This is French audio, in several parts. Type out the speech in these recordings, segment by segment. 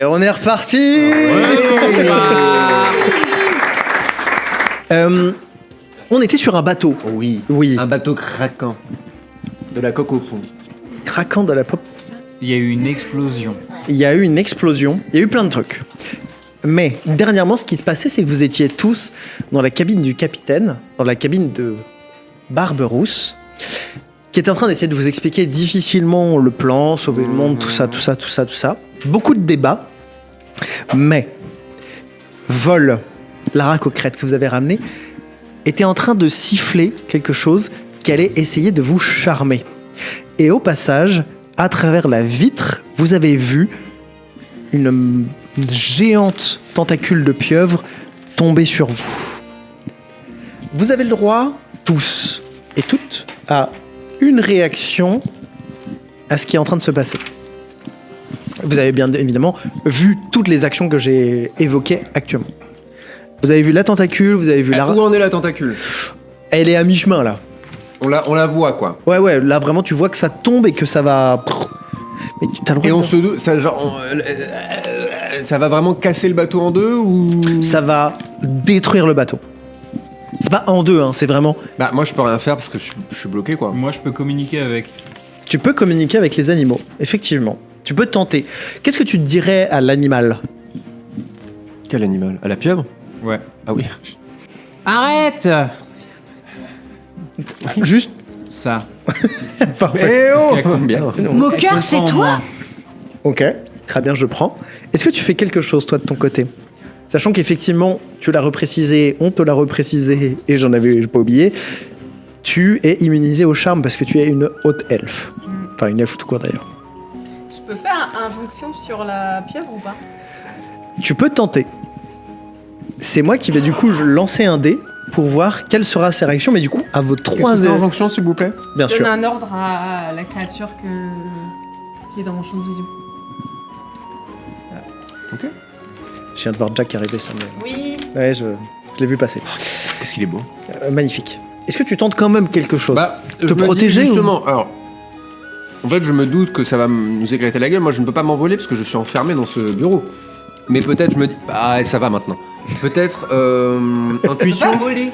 Et on est reparti. On était sur un bateau. Oui. Un bateau craquant. De la coque au fond. Craquant de la pop. Il y a eu une explosion. Il y a eu une explosion. Il y a eu plein de trucs. Mais dernièrement, ce qui se passait, c'est que vous étiez tous dans la cabine du capitaine, dans la cabine de Barberousse, qui était en train d'essayer de vous expliquer difficilement le plan, sauver le monde, tout ça. Beaucoup de débats. Mais Vol, Lara Coquerette que vous avez ramené, était en train de siffler quelque chose qui allait essayer de vous charmer. Et au passage, à travers la vitre, vous avez vu une géante tentacule de pieuvre tomber sur vous. Vous avez le droit, tous et toutes, à une réaction à ce qui est en train de se passer. Vous avez bien évidemment vu toutes les actions que j'ai évoquées actuellement. Vous avez vu la tentacule, vous avez vu la... Où en est la tentacule? Elle est à mi-chemin là. On la voit quoi. Ouais, là vraiment tu vois que ça tombe et que ça va... Mais tu as le droit et de... on se doute, ça va vraiment casser le bateau en deux ou... Ça va détruire le bateau. C'est pas en deux, hein, c'est vraiment... Bah moi je peux rien faire parce que je suis bloqué quoi. Moi, je peux communiquer avec. Tu peux communiquer avec les animaux, effectivement. Tu peux tenter. Qu'est-ce que tu dirais à l'animal? Quel animal? À la pieuvre? Ouais. Ah oui. Arrête! Juste... Ça. Parfait. Bien. Moqueur, c'est toi? Ok, très bien, je prends. Est-ce que tu fais quelque chose, toi, de ton côté? Sachant qu'effectivement, tu l'as reprécisé, on te l'a reprécisé, et j'en avais pas oublié, tu es immunisé au charme parce que tu es une haute elfe. Enfin, une elfe tout court d'ailleurs. Je peux faire injonction sur la pieuvre ou pas? Tu peux tenter. C'est moi qui vais du coup lancer un dé pour voir quelle sera sa réaction, mais du coup, à vos trois... injonction s'il vous plaît? Bien Je sûr. donne un ordre à la créature qui est dans mon champ de vision. Ok. Je viens de voir Jack arriver, ça me... Oui. Ouais, je l'ai vu passer. Est-ce qu'il est beau? Magnifique. Est-ce que tu tentes quand même quelque chose? Je me dis protéger justement, alors... En fait, je me doute que ça va nous éclater la gueule. Moi, je ne peux pas m'envoler parce que je suis enfermé dans ce bureau. Mais peut-être, je me dis... Ah, ça va maintenant. Peut-être, intuition... Pas voler.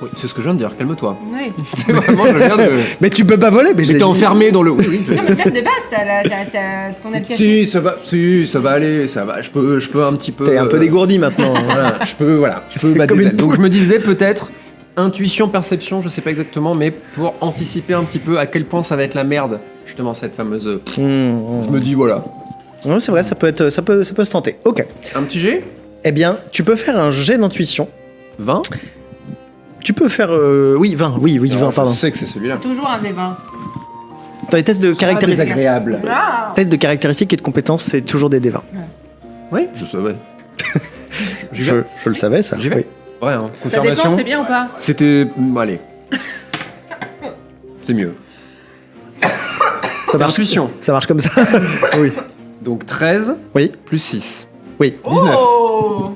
Oui, c'est ce que je viens de dire, calme-toi. Oui. C'est vraiment, je viens de... Mais tu peux pas voler, mais J'étais j'ai enfermé dans le... Oui, Non, mais même de base, t'as ton elfe. Si, ça va aller, ça va. Je peux un petit peu... T'es un peu dégourdi maintenant. Voilà, je peux battre Comme des une ailes. Donc je me disais peut-être intuition, perception, je sais pas exactement, mais pour anticiper un petit peu à quel point ça va être la merde, justement cette fameuse. Je me dis voilà. Ouais, c'est vrai, ça peut se tenter. Ok. Un petit G. Eh bien, tu peux faire un jet d'intuition. 20. Tu peux faire... Oui, 20, Alors, 20, pardon. Je sais que c'est celui-là. Toujours un des 20. Dans les tests de caractéristiques... Désagréable. Ah. Tests de caractéristiques et de compétences, c'est toujours des D20. Oui, je savais. Je le savais, ça. J'y vais. Oui. Ouais, hein. Ça dépend, Confirmation. c'est bien ou pas? C'était. Allez. C'est mieux. Ça marche. Intuition. Ça marche comme ça. Oui. Donc 13 Oui. plus 6. Oui. 19. Oh.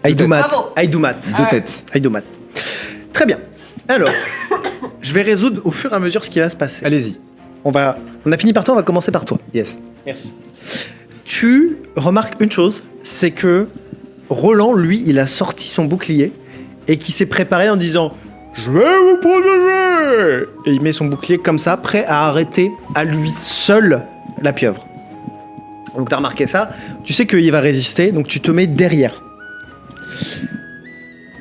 Aïdoumat. Bravo. Aïdoumat. Deux ouais. têtes. Aïdoumat. Très bien. Alors, je vais résoudre au fur et à mesure ce qui va se passer. Allez-y. On a fini par toi, on va commencer par toi. Yes. Merci. Tu remarques une chose, c'est que Roland, lui, il a sorti son bouclier et qui s'est préparé en disant « Je vais vous protéger !» Et il met son bouclier comme ça, prêt à arrêter à lui seul la pieuvre. Donc t'as remarqué ça, tu sais qu'il va résister, donc tu te mets derrière.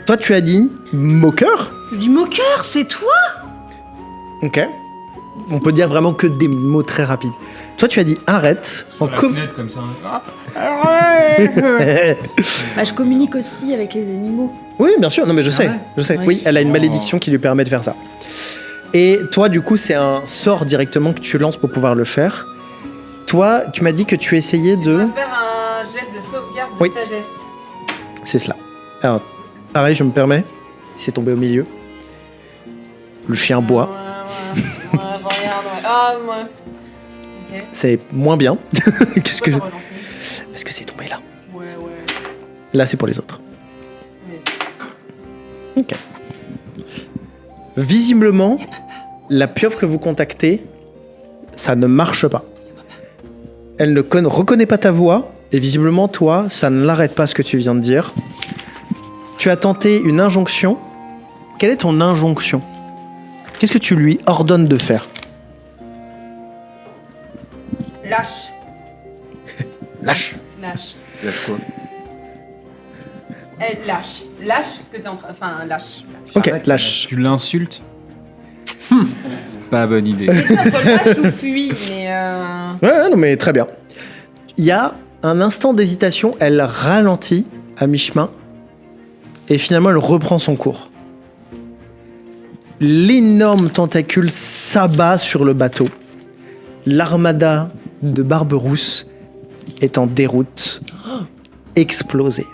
Toi, tu as dit « Moqueur ?» Je dis moqueur, c'est toi? Ok. On peut dire vraiment que des mots très rapides. Toi, tu as dit « Arrête » en La com... fenêtre comme ça. Bah, je communique aussi avec les animaux. Oui, bien sûr. Non, mais je sais. ouais Je sais. Ouais. Oui, elle a une malédiction qui lui permet de faire ça. Et toi, du coup, c'est un sort directement que tu lances pour pouvoir le faire. Toi, tu m'as dit que tu essayais Tu de... dois faire un jet de sauvegarde de Oui. sagesse. C'est cela. Alors, pareil, je me permets. Il s'est tombé au milieu. Le chien boit. Ouais, je regarde, ouais. Ah, ouais. Ok. C'est moins bien. Qu'est-ce que... Pourquoi t'as relancé? Parce que c'est tombé là. Ouais. Là, c'est pour les autres. Oui. Ok. Visiblement, la pieuvre que vous contactez, ça ne marche pas. Elle ne reconnaît pas ta voix Et visiblement, toi, ça ne l'arrête pas ce que tu viens de dire. Tu as tenté une injonction. Quelle est ton injonction? Qu'est-ce que tu lui ordonnes de faire? Lâche. Lâche. Lâche. Lâche quoi? Elle lâche. Lâche ce que t'es en train... Enfin, lâche. Ok, lâche. Tu l'insultes Pas bonne idée. C'est ça, faut lâche ou fuis, mais... Ouais, non mais très bien. Il y a un instant d'hésitation, elle ralentit à mi-chemin et finalement elle reprend son cours. L'énorme tentacule s'abat sur le bateau. L'armada de Barberousse est en déroute, explosée.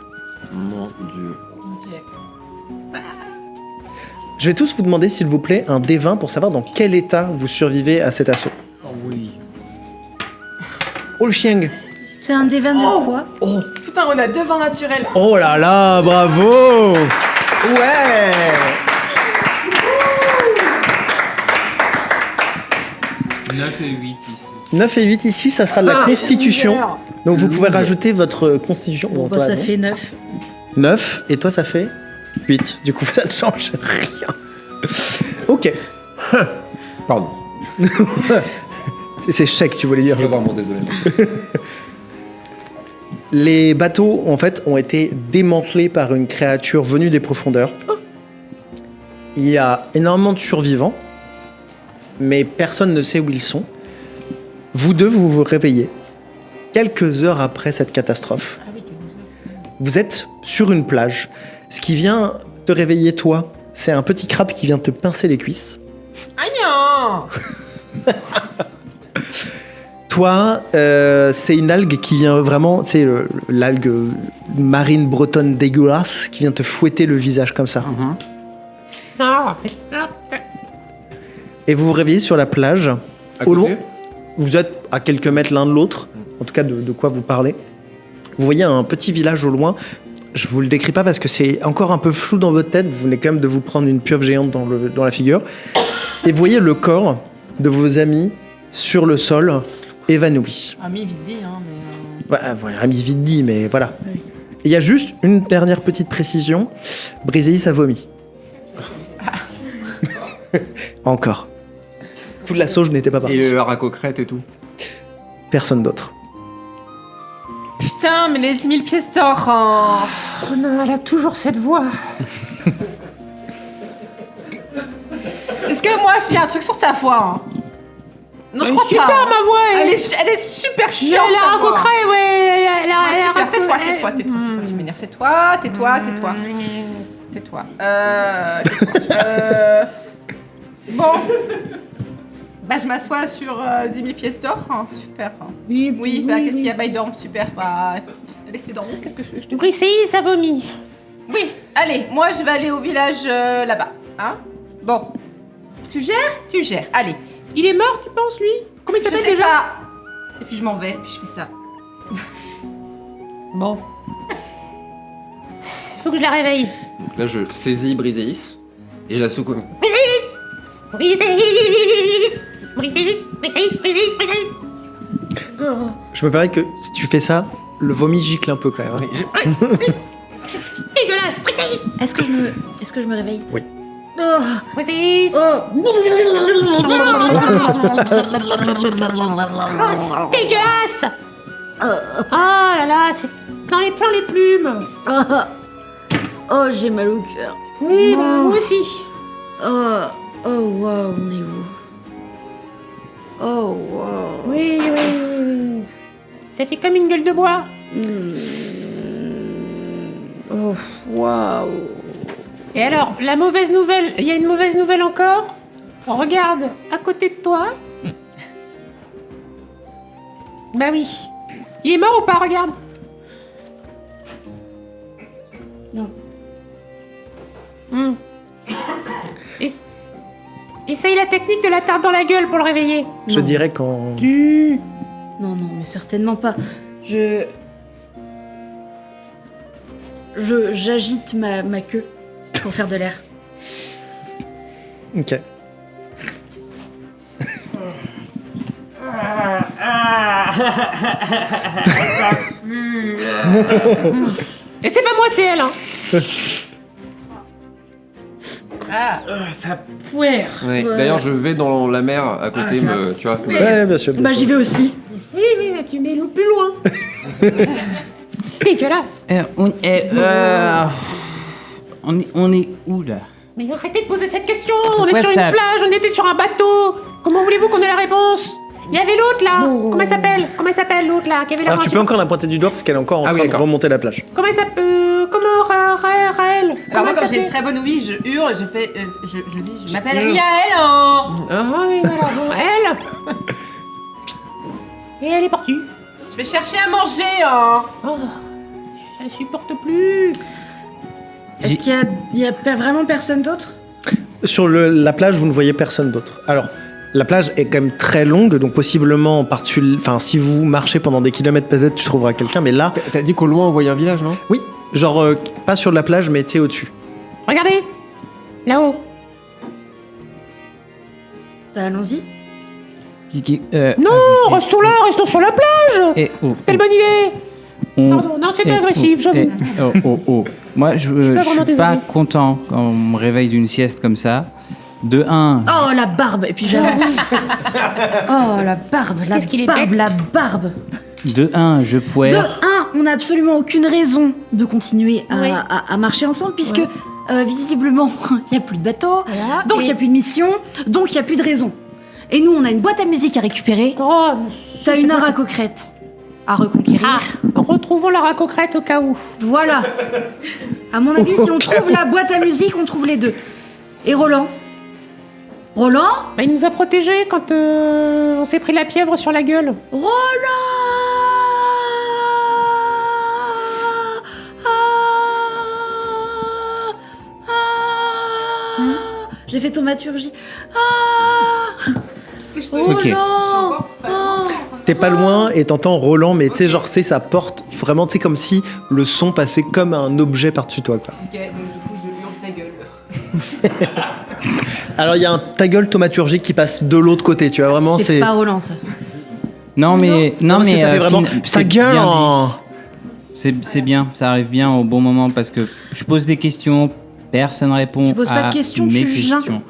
Mon Dieu. Ok. Je vais tous vous demander s'il vous plaît un D20 pour savoir dans quel état vous survivez à cet assaut. Oh oui. Oh le chien. C'est un des 22 quoi? Putain, on a 2 vins naturels. Oh là là, bravo. Ouais. 9 et 8 ici. 9 et 8 ici, ça sera de la constitution. Merde. Donc vous pouvez rajouter votre constitution. Bon, bah, toi, ça non. fait 9. 9 et toi ça fait 8. Du coup ça ne change rien. Ok. Pardon. C'est chèque tu voulais dire. Je suis vraiment désolé. Les bateaux en fait ont été démantelés par une créature venue des profondeurs. Il y a énormément de survivants, mais personne ne sait où ils sont. Vous deux vous vous réveillez quelques heures après cette catastrophe. Vous êtes sur une plage. Ce qui vient te réveiller, toi, c'est un petit crabe qui vient te pincer les cuisses. Aïe non. Toi, c'est une algue qui vient vraiment, tu sais, l'algue marine bretonne dégueulasse qui vient te fouetter le visage comme ça. Et vous vous réveillez sur la plage. À Au côté loin, vous êtes à quelques mètres l'un de l'autre, en tout cas de quoi vous parlez. Vous voyez un petit village au loin. Je vous le décris pas parce que c'est encore un peu flou dans votre tête. Vous venez quand même de vous prendre une pieuvre géante dans la figure. Et vous voyez le corps de vos amis sur le sol, évanoui. Ami vite dit, hein, mais... Ouais, ami vite dit, mais voilà. Et il y a juste une dernière petite précision. Briséis a vomi. Encore. Toute la sauge n'était pas partie. Et le haricot-crête et tout. Personne d'autre. Putain, mais les 10 000 pièces d'or. Hein. Oh non, elle a toujours cette voix. Est-ce que moi, je dis un truc sur ta voix hein? Non, je crois pas. Super ma voix. Elle est super chiante. Elle a ta un voix. concret, ouais. Elle a Ouais, super. un Tais-toi, concret. tais-toi, tais-toi. Tu m'énerves. Tais-toi. Tais-toi. Bon. Bah, je m'assois sur 10 000 pièces d'or. Hein. Super. Hein. Oui, bah, qu'est-ce qu'il y a? Bah, il dorme. Super. Bah, laissez dormir. Qu'est-ce que je te dis? Briséis, ça vomit. Oui, allez, moi, je vais aller au village là-bas. Hein? Bon. Tu gères? Tu gères. Allez. Il est mort, tu penses, lui? Comment il Je s'appelle sais déjà? pas. Et puis je m'en vais, puis je fais ça. Bon. Faut que je la réveille. Donc là, je saisis Briséis et je la secoue. Je me permets que si tu fais ça, le vomi gicle un peu quand même. hein. Dégueulasse. Est-ce que je me réveille? Oui. Oh. Briséis. Oh. Oh, c'est dégueulasse. Oh là là, c'est dans les plans les plumes. Oh, j'ai mal au cœur. Oui, bah, moi aussi. Oh, waouh, on est où? Oh, waouh. Oui. Ça fait comme une gueule de bois. Oh, waouh. Et alors, la mauvaise nouvelle, il y a une mauvaise nouvelle encore. Regarde, à côté de toi. Bah oui. Il est mort ou pas, regarde. Non. Essaye la technique de la tarte dans la gueule pour le réveiller. Je Non. dirais quand... Non, mais certainement pas. J'agite ma queue pour faire de l'air. Ok. Et c'est pas moi, c'est elle, hein. Ça pouère. Ouais. D'ailleurs, je vais dans la mer à côté, tu vois. Ouais, bien sûr. Bah, j'y vais aussi. Oui, mais tu mets l'eau plus loin. Dégueulasse. On est où là? Mais arrêtez de poser cette question. On est Pourquoi sur ça- une plage, on était sur un bateau. Comment voulez-vous qu'on ait la réponse? Il y avait l'autre là. Comment elle s'appelle? Comment elle s'appelle l'autre là qui avait la Alors tu peux encore la pointer du doigt parce qu'elle est encore en Ah oui, train de d'accord. remonter la plage. Comment elle s'appelle? Comment Raël? Alors Comment moi, elle quand j'ai une s'appelle? très bonne ouïe, je hurle, je fais, je dis, je m'appelle Riaël, hein. Ah oui, voilà, bon, elle. Et elle est partie. Je vais chercher à manger, hein. Oh, je la supporte plus. Est-ce qu'il y a vraiment personne d'autre? Sur la plage, vous ne voyez personne d'autre. Alors, la plage est quand même très longue, donc possiblement, enfin, si vous marchez pendant des kilomètres, peut-être tu trouveras quelqu'un, mais là, T'as dit qu'au loin on voyait un village, non? oui, genre pas sur la plage, mais t'es au-dessus. Regardez, là-haut. Allons-y. Non, restons là, restons sur la plage. Quelle bonne idée. Pardon, non, c'était agressif, j'avoue. Moi, je pas vraiment suis pas désolée. content quand on me réveille d'une sieste comme ça. De 1, Oh, la barbe. Et puis j'avance. Oh, la barbe. La Qu'est-ce qu'il est barbe, bête. la barbe. je De poire. un, on n'a absolument aucune raison de continuer Oui. à marcher ensemble puisque visiblement il n'y a plus de bateau, Voilà, donc il et- n'y a plus de mission, donc il n'y a plus de raison. Et nous on a une boîte à musique à récupérer, Oh, t'as une ara coquerette à reconquérir. ah, retrouvons la racocrète au cas où. Voilà. À mon avis, si on trouve la boîte à musique, on trouve les deux. Et Roland Bah, il nous a protégés quand on s'est pris la pieuvre sur la gueule. J'ai fait thaumaturgie. Est-ce que je peux... Ok. T'es pas loin et t'entends Roland, mais tu sais, genre, c'est sa porte, vraiment, tu sais, comme si le son passait comme un objet par-dessus toi, quoi. Ok, donc du coup, je hurle ta gueule. Alors, il y a un ta gueule thaumaturgique qui passe de l'autre côté, tu vois, vraiment, C'est c'est. pas Roland ça. Non, mais. Non, parce que ça fait vraiment. c'est Ta gueule bien en. dit. C'est bien, ça arrive bien au bon moment parce que je pose des questions, personne répond. Tu poses pas de à questions, mes tu questions. geins.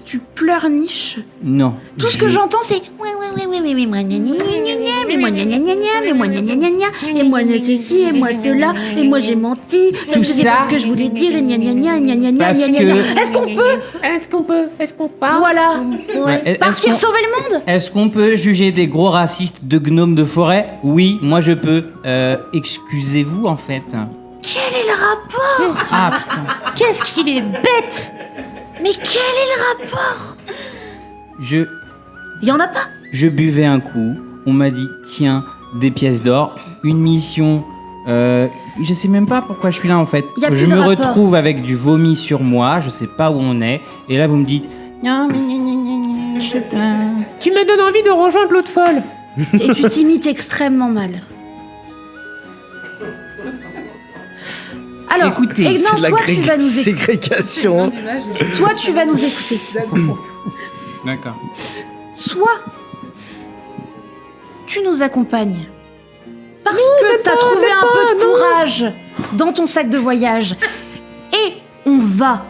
Tu pleurniches. Non. Tout ce que j'entends, c'est ouais, moi, gna, gna, gna, gna, mais moi, gna, gna, gna, gna, mais moi, gna, gna, gna, gna, et moi, ceci, et moi, cela, et moi, j'ai menti, parce Tout que c'est ça- pas ce que je voulais dire, et gna, gna, gna, gna, gna, gna, Parce gna, gna, que- gna. Est-ce qu'on part? Voilà. Ouais, est-ce Partir qu'on- sauver le monde. Est-ce qu'on peut juger des gros racistes de gnomes de forêt? Oui, moi je peux. Excusez-vous en fait. Quel est le rapport? Ah putain. Qu'est-ce qu'il est bête! Mais quel est le rapport? Y en a pas. Je buvais un coup, on m'a dit tiens, des pièces d'or, une mission. Je sais même pas pourquoi je suis là en fait. Y a Je plus de me rapport. retrouve avec du vomi sur moi, je sais pas où on est, et là vous me dites non mais gna, gna, gna, gna, je sais pas. Tu me donnes envie de rejoindre l'autre folle. Et tu t'imites extrêmement mal. Alors, Écoutez, et C'est non, de la toi, tu vas nous écouter. ségrégation. Toi, tu vas nous écouter. D'accord. Soit tu nous accompagnes parce que t'as trouvé un peu de courage dans ton sac de voyage et on va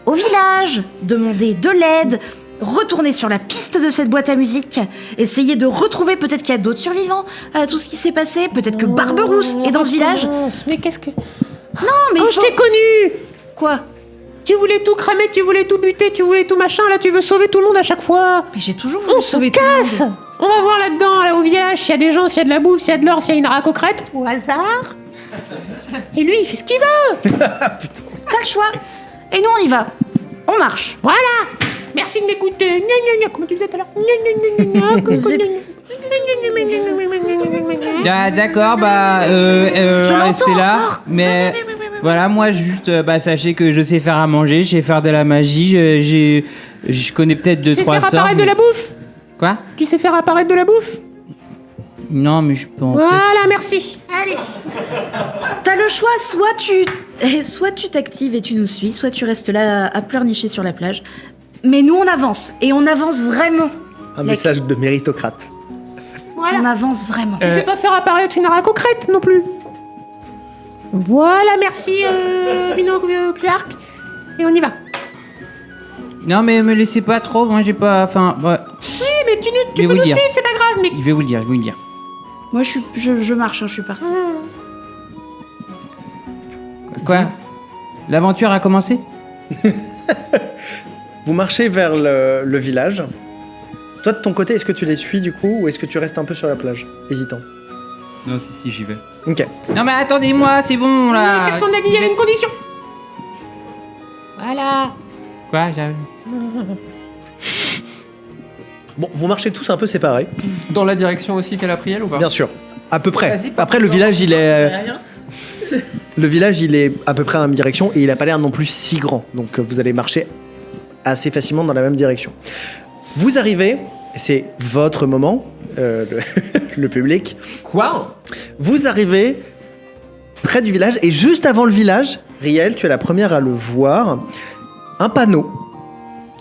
au village demander de l'aide, retourner sur la piste de cette boîte à musique, essayer de retrouver peut-être qu'il y a d'autres survivants à tout ce qui s'est passé, peut-être que Barberousse est dans ce village. Mais qu'est-ce que... Non, mais Quand il je faut... t'ai connu, Quoi? tu voulais tout cramer, tu voulais tout buter, tu voulais tout machin, là tu veux sauver tout le monde à chaque fois. Mais j'ai toujours voulu On se sauver tout le casse. monde. On va voir là-dedans, là au village, s'il y a des gens, s'il y a de la bouffe, s'il y a de l'or, s'il y a une racocrète, au hasard. Et lui, il fait ce qu'il veut. T'as le choix. Et nous, on y va. On marche. Voilà. Merci de m'écouter. Gna, gna, gna. Comment tu faisais tout à l'heure? Gna, gna, gna, gna, gna. Coucou, gna, gna. Ah, d'accord, bah, Je l'entends restez là. encore. Mais voilà, moi, juste, bah, sachez que je sais faire à manger, je sais faire de la magie, je connais peut-être Tu 2-3 sais sorts. faire apparaître de mais- la bouffe? Quoi? Tu sais faire apparaître de la bouffe? Non, mais je peux en Voilà, merci. Allez. T'as le choix, soit tu t'actives et tu nous suis, soit tu restes là à pleurnicher sur la plage. Mais nous, on avance. Et on avance vraiment. Un message de méritocrate. Ouais, On avance vraiment. Tu sais pas faire apparaître une racocrète non plus. Voilà, merci, Binoclark. Et on y va. Non, mais me laissez pas trop, moi j'ai pas. Enfin, ouais. Oui, mais tu Je vais peux vous nous dire. suivre, c'est pas grave, mais... Je vais vous le dire, Moi, je marche, je suis partie. Quoi L'aventure a commencé? Vous marchez vers le village. Toi, de ton côté, est-ce que tu les suis du coup ou est-ce que tu restes un peu sur la plage, hésitant? Non, si, j'y vais. Ok. Non, mais attendez-moi, c'est bon là. Qu'est-ce qu'on a dit? Il y avait une condition. Voilà. Quoi j'avais- Bon, vous marchez tous un peu séparés, Dans la direction aussi qu'elle a pris elle ou pas? bien sûr. À peu près. Vas-y, pas Après, plus le village, longtemps, il est... rien. Le village, il est à peu près dans la même direction et il n'a pas l'air non plus si grand. Donc vous allez marcher assez facilement dans la même direction. Vous arrivez, et c'est votre moment, le public. Quoi? Vous arrivez près du village et juste avant le village, Riel, tu es la première à le voir, un panneau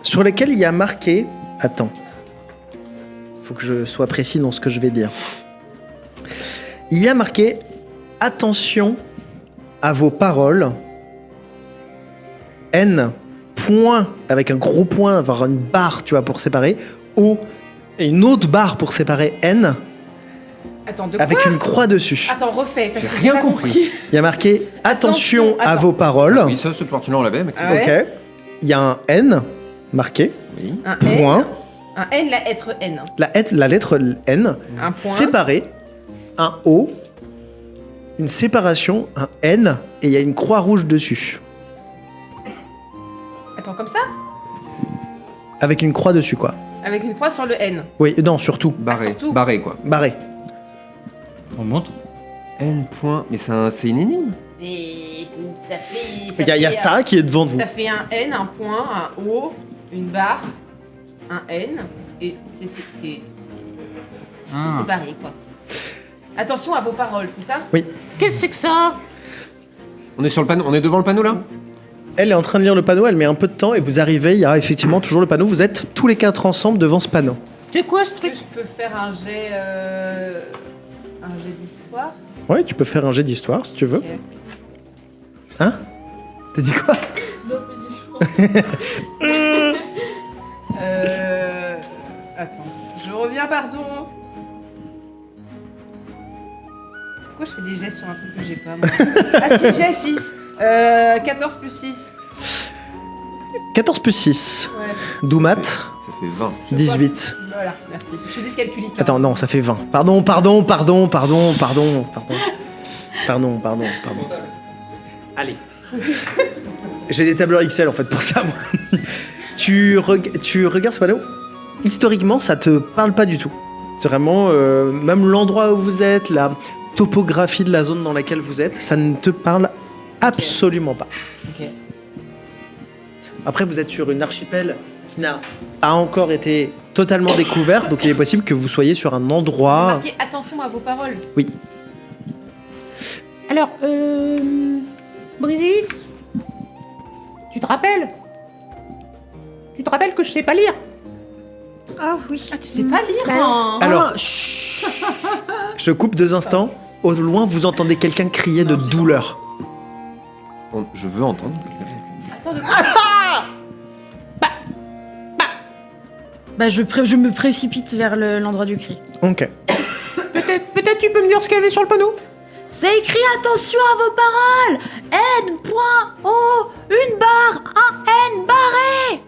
sur lequel il y a marqué... Attends, faut que je sois précis dans ce que je vais dire. Il y a marqué « Attention à vos paroles. N, point, avec un gros point, avoir une barre, tu vois, pour séparer. O, et une autre barre pour séparer N, Attends, de quoi? avec une croix dessus. Attends, refais. Parce J'ai que rien pas compris. Il y a marqué « Attention à Attends. vos paroles. Oui, ça, cette partie-là, on l'avait, mais Ah ouais. Ok. Il y a un N marqué, oui. Un point, N. Un N, la lettre N. la lettre N, Un point. séparé, un O, une séparation, un N, et il y a une croix rouge dessus. Attends, comme ça? Avec une croix dessus, quoi. Avec une croix sur le N. Oui, non, surtout. Barré. surtout. Barré, quoi. Barré. On montre. N point. Mais c'est une énigme? Et ça fait. Il y a ça qui est devant vous. Ça fait un N, un point, un O, une barre, un N, et c'est Ah. barré, quoi. Attention à vos paroles, c'est ça? Qu'est-ce que c'est que ça? On est sur le panneau. On est devant le panneau là? Elle est en train de lire le panneau, elle met un peu de temps, et vous arrivez, il y a effectivement toujours le panneau. Vous êtes tous les quatre ensemble devant ce panneau. C'est quoi ce Est-ce truc? que je peux faire un jet d'histoire? Ouais, tu peux faire un jet d'histoire si tu veux. Ok. Hein? T'as dit quoi? Attends, je reviens, pardon. Pourquoi je fais des gestes sur un truc que j'ai pas, moi? Ah si, j'ai 6. 14 plus 6. 14 plus 6. Ouais, Doumat, Ça fait 20. 18. voilà, merci. Je suis dyscalculique. hein. Attends, non, ça fait 20. Pardon. Allez. J'ai des tableurs Excel en fait pour ça, moi. Tu regardes ce panneau. Historiquement, ça te parle pas du tout. C'est vraiment, même l'endroit où vous êtes, la topographie de la zone dans laquelle vous êtes, ça ne te parle absolument pas. Ok. Après, vous êtes sur une archipel qui n'a pas encore été totalement découverte, donc il est possible que vous soyez sur un endroit... Marquez attention à vos paroles. Oui. Alors, Brisis, tu te rappelles? Tu te rappelles que je sais pas lire? Ah oui. Ah, tu sais pas lire, Bah, hein? Alors, Oh, chut. je coupe 2 instants. Au loin, vous entendez quelqu'un crier de douleur. Je veux entendre quelqu'un. Attends, de Bah, je me précipite vers l'endroit du cri. Ok. Peut-être tu peux me dire ce qu'il y avait sur le panneau? C'est écrit attention à vos paroles. N.O. Une barre, un N barré.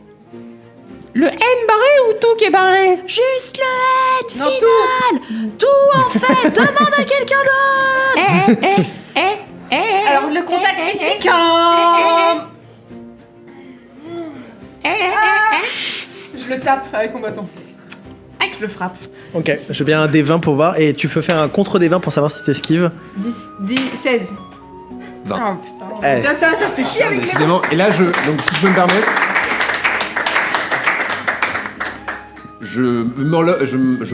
Le N barré ou tout qui est barré? Juste le N Non, final. Tout en fait. Demande à quelqu'un d'autre. Alors, le contact physique, hein? Je le tape avec mon bâton. Aïe, je le frappe. Ok, je veux bien un D20 pour voir. Et tu peux faire un contre D20 pour savoir si t'esquives. 16. 20. Oh putain. Eh. Ça suffit avec les... Décidément. Et là, donc si je peux me permettre, je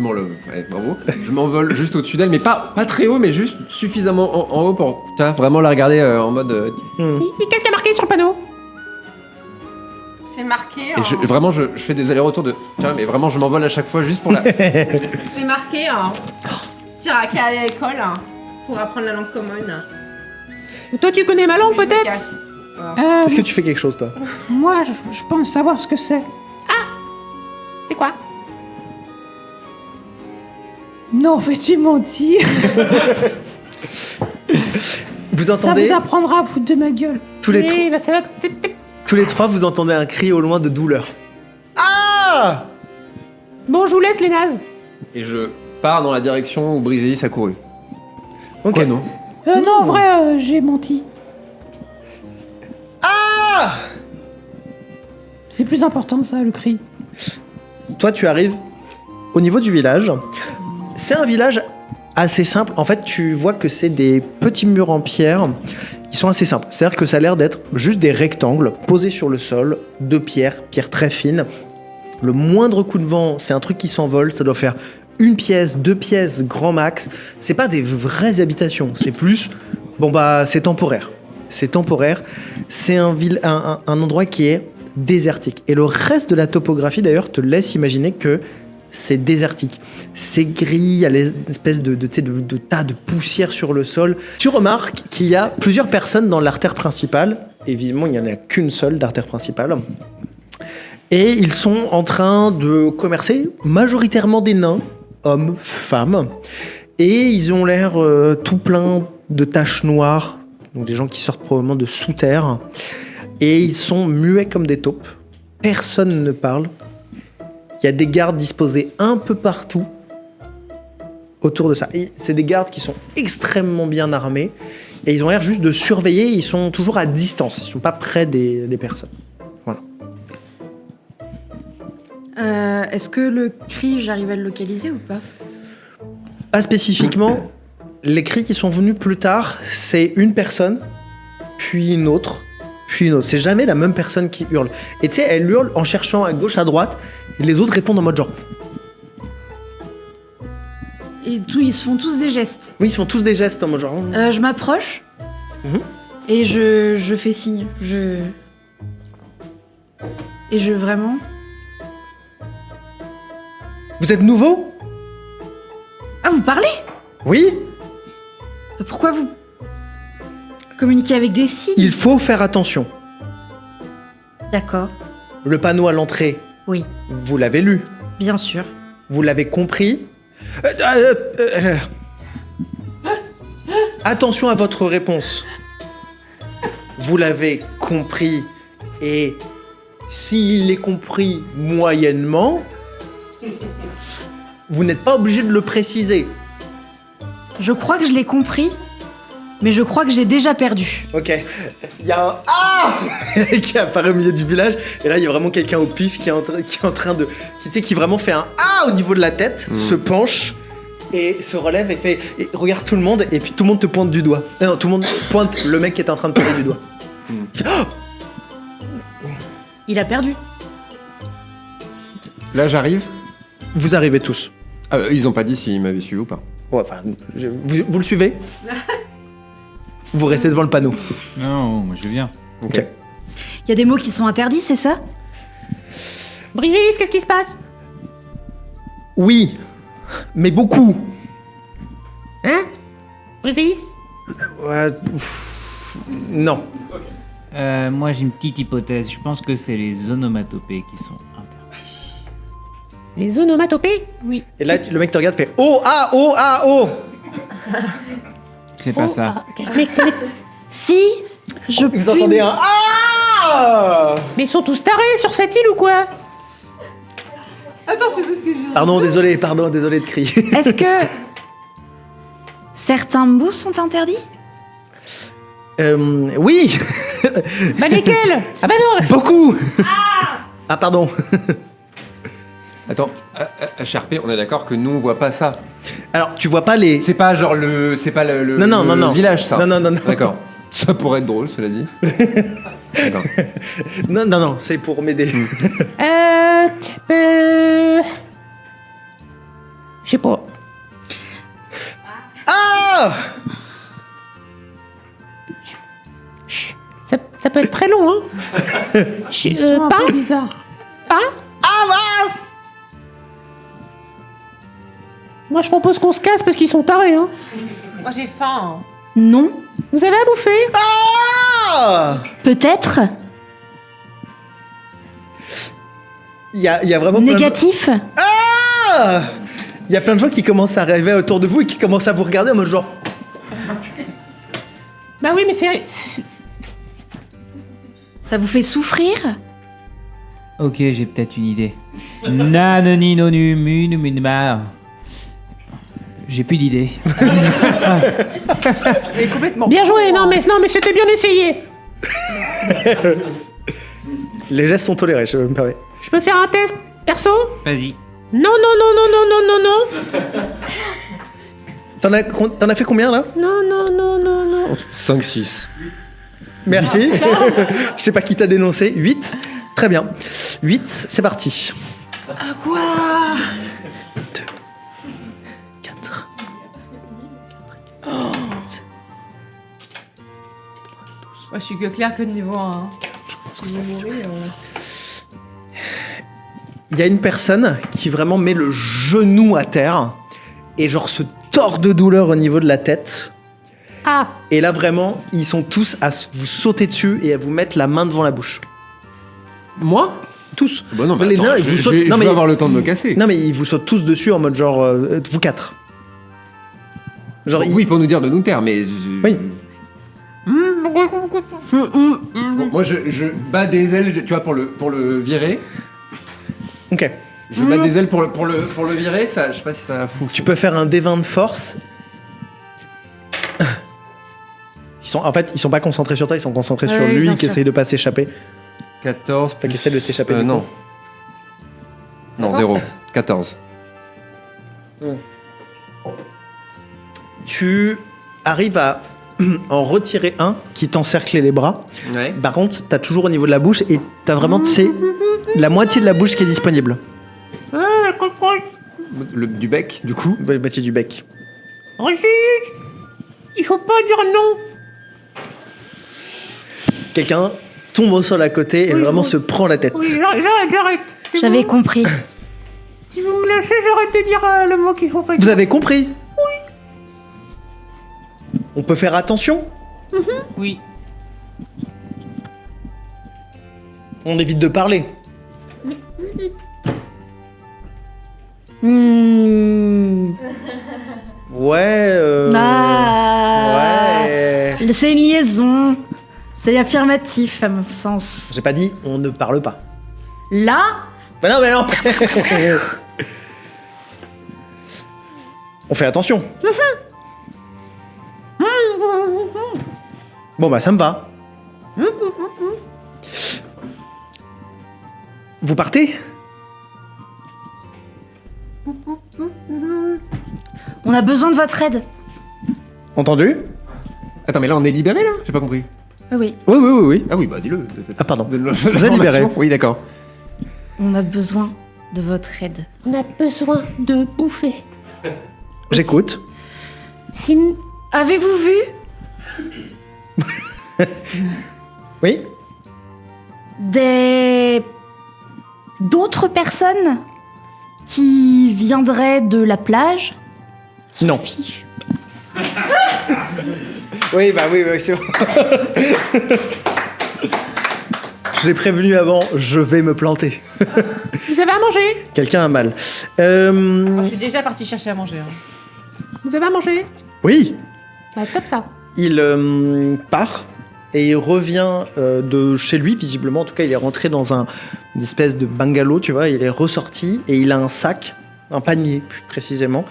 m'enlève. Ouais, bravo. Je m'envole juste au-dessus d'elle, mais pas très haut, mais juste suffisamment en haut pour vraiment la regarder en mode. Hmm. Qu'est-ce qu'il y a marqué sur le panneau? C'est marqué. Et vraiment, je fais des allers-retours de. Tiens, mais vraiment, je m'envole à chaque fois juste pour la. C'est marqué. Tiens, à aller à l'école pour apprendre la langue commune. Toi, tu connais ma langue, Mais je me peut-être casse. Est-ce que tu fais quelque chose, toi? Moi, je pense savoir ce que c'est. Ah C'est quoi? Non, en fait, j'ai menti. Vous Ça entendez, vous apprendra à foutre de ma gueule. tous les, Oui, bah ça va... tous les trois, vous entendez un cri au loin de douleur. Ah! Bon, je vous laisse, les nazes. Et je pars dans la direction où Briséis a couru. Ok. Quoi, non? Non, en vrai, j'ai menti. Ah! C'est plus important, ça, le cri. Toi, tu arrives au niveau du village. C'est un village assez simple. En fait, tu vois que c'est des petits murs en pierre qui sont assez simples. C'est-à-dire que ça a l'air d'être juste des rectangles posés sur le sol, de pierre très fines. Le moindre coup de vent, c'est un truc qui s'envole. Ça doit faire 1 pièce, 2 pièces, grand max. C'est pas des vraies habitations. C'est plus, bon bah, c'est temporaire. C'est temporaire. C'est un endroit qui est désertique. Et le reste de la topographie, d'ailleurs, te laisse imaginer que c'est désertique. C'est gris, il y a l'espèce de tas de poussière sur le sol. Tu remarques qu'il y a plusieurs personnes dans l'artère principale. Évidemment, il n'y en a qu'une seule d'artère principale. Et ils sont en train de commercer, majoritairement des nains, hommes, femmes. Et ils ont l'air tout plein de taches noires, donc des gens qui sortent probablement de sous terre. Et ils sont muets comme des taupes. Personne ne parle. Il y a des gardes disposés un peu partout autour de ça. Et c'est des gardes qui sont extrêmement bien armés. Et ils ont l'air juste de surveiller. Ils sont toujours à distance. Ils ne sont pas près des personnes. Voilà. Est-ce que le cri, j'arrive à le localiser ou pas? Pas spécifiquement. Les cris qui sont venus plus tard, c'est une personne, puis une autre, puis une autre. C'est jamais la même personne qui hurle. Et tu sais, elle hurle en cherchant à gauche, à droite, et les autres répondent en mode genre. Et ils se font tous des gestes. Oui, ils font tous des gestes en mode genre. Je m'approche Mhm. et je fais signe. Et je vraiment... Vous êtes nouveau? Ah, vous parlez? Oui. Pourquoi vous communiquez avec des signes? Il faut faire attention. D'accord, Le panneau à l'entrée, oui, vous l'avez lu, bien sûr. vous l'avez compris. Attention à votre réponse. Vous l'avez compris et s'il est compris moyennement, vous n'êtes pas obligé de le préciser. Je crois que je l'ai compris, mais je crois que j'ai déjà perdu. Ok. Il y a un ah qui apparaît au milieu du village et là il y a vraiment quelqu'un au pif qui est en train de qui vraiment fait un ah au niveau de la tête, se penche et se relève et fait et regarde tout le monde et puis tout le monde te pointe du doigt. Non, tout le monde pointe le mec qui est en train de pointer du doigt. Il fait, oh Il a perdu. Là, j'arrive. vous arrivez tous. Ah, ils ont pas dit s'ils m'avaient suivi ou pas. Ouais, enfin, vous le suivez? Vous restez devant le panneau. Non, moi je viens. Ok. Il y a des mots qui sont interdits, c'est ça? Briséis, qu'est-ce qui se passe? Oui, mais beaucoup. Hein? Briséis? Ouais, non. Moi j'ai une petite hypothèse. Je pense que c'est les onomatopées qui sont interdites. Les onomatopées? Oui. Et là, le mec te regarde, fait oh ah oh ah oh. C'est pas ça. Mais Si, je Vous entendez un ah. ils sont tous tarés sur cette île ou quoi? Attends, c'est parce que j'ai. Pardon, désolé de crier. Est-ce que certains mots sont interdits? Oui. Bah lesquels? Ah bah non! Beaucoup. Ah pardon. Attends, HRP, on est d'accord que nous on voit pas ça. Alors, tu vois pas les... C'est pas genre le. C'est pas le Non. village ça. Non. D'accord. Ça pourrait être drôle, cela dit. D'accord. Non, c'est pour m'aider. Je sais pas. Ah. Ça peut être très long, hein. Pas bizarre. Pas. Moi, je propose qu'on se casse parce qu'ils sont tarés, hein. Moi j'ai faim. Non. Vous avez à bouffer? Ah Peut-être. Il y a vraiment plein de... Négatif. Ah Il y a plein de gens qui commencent à arriver autour de vous et qui commencent à vous regarder en mode genre... Bah oui, mais Ça vous fait souffrir? Ok, j'ai peut-être une idée. Nanoni nonu munu munma. J'ai plus d'idée. Mais complètement. bien joué. Non, mais c'était bien essayé. Les gestes sont tolérés, je me permets. Je peux faire un test, perso? Vas-y. Non. T'en as fait combien, là? Non. 5-6. Merci. Je sais pas qui t'a dénoncé. 8. Très bien. 8, c'est parti. Quoi 2, 4. Moi je suis que clair que niveau 1. Si vous mourrez. Il y a une personne qui vraiment met le genou à terre et genre se tord de douleur au niveau de la tête. Ah. Et là, vraiment, ils sont tous à vous sauter dessus et à vous mettre la main devant la bouche. Moi? Tous. Bah non, mais Les attends, nains, ils je vous sautent. vais Non, mais avoir le temps de me casser. non, mais ils vous sautent tous dessus en mode genre vous 4. Genre, Oui, pour nous dire de nous taire, mais... Oui. Bon, moi, je bats des ailes, tu vois, pour le virer. Ok. Je bats des ailes pour le virer, ça, je sais pas si ça fonctionne. Tu peux faire un D20 de force. En fait, ils sont pas concentrés sur toi, ils sont concentrés sur Oui, lui bien qui sûr. essaye de pas s'échapper. 14 Enfin, qui essaie de s'échapper. du non. coup. Non, 0. 14. Tu arrives à en retirer un qui t'encerclait les bras. Ouais. Par contre, t'as toujours au niveau de la bouche et t'as vraiment, tu sais, la moitié de la bouche qui est disponible. Du bec, du coup. La moitié du bec. Régis, il faut pas dire non. Quelqu'un tombe au sol à côté et vraiment se prend la tête. Oui, j'arrête. Si J'avais vous- compris. Si vous me lâchez, j'arrête de dire le mot qu'il faut pas Vous dire. avez compris? Oui. On peut faire attention? Oui. On évite de parler. Ouais. Ah. Ouais. C'est une liaison. C'est affirmatif à mon sens. J'ai pas dit on ne parle pas. Là, Mais non, mais non. On fait attention. Bon bah ça me va. Vous partez? on a besoin de votre aide. Entendu? Attends, mais là, on est libéré, là? J'ai pas compris. Oui, Oui, oui, oui, oui. Ah oui, bah dis-le. Ah pardon. Vous êtes libéré. Oui, d'accord. on a besoin de votre aide. On a besoin de bouffer. J'écoute. Si... Avez-vous vu Oui? d'autres personnes qui viendraient de la plage? Non. Oui, bah oui, c'est bon. Je l'ai prévenu avant, je vais me planter. Vous avez à manger? Quelqu'un a mal. Moi je suis déjà partie chercher à manger. Vous avez à manger? Oui, Bah top ça. il part et il revient de chez lui, visiblement. En tout cas, il est rentré dans une espèce de bungalow, tu vois. Il est ressorti et il a un sac, un panier plus précisément,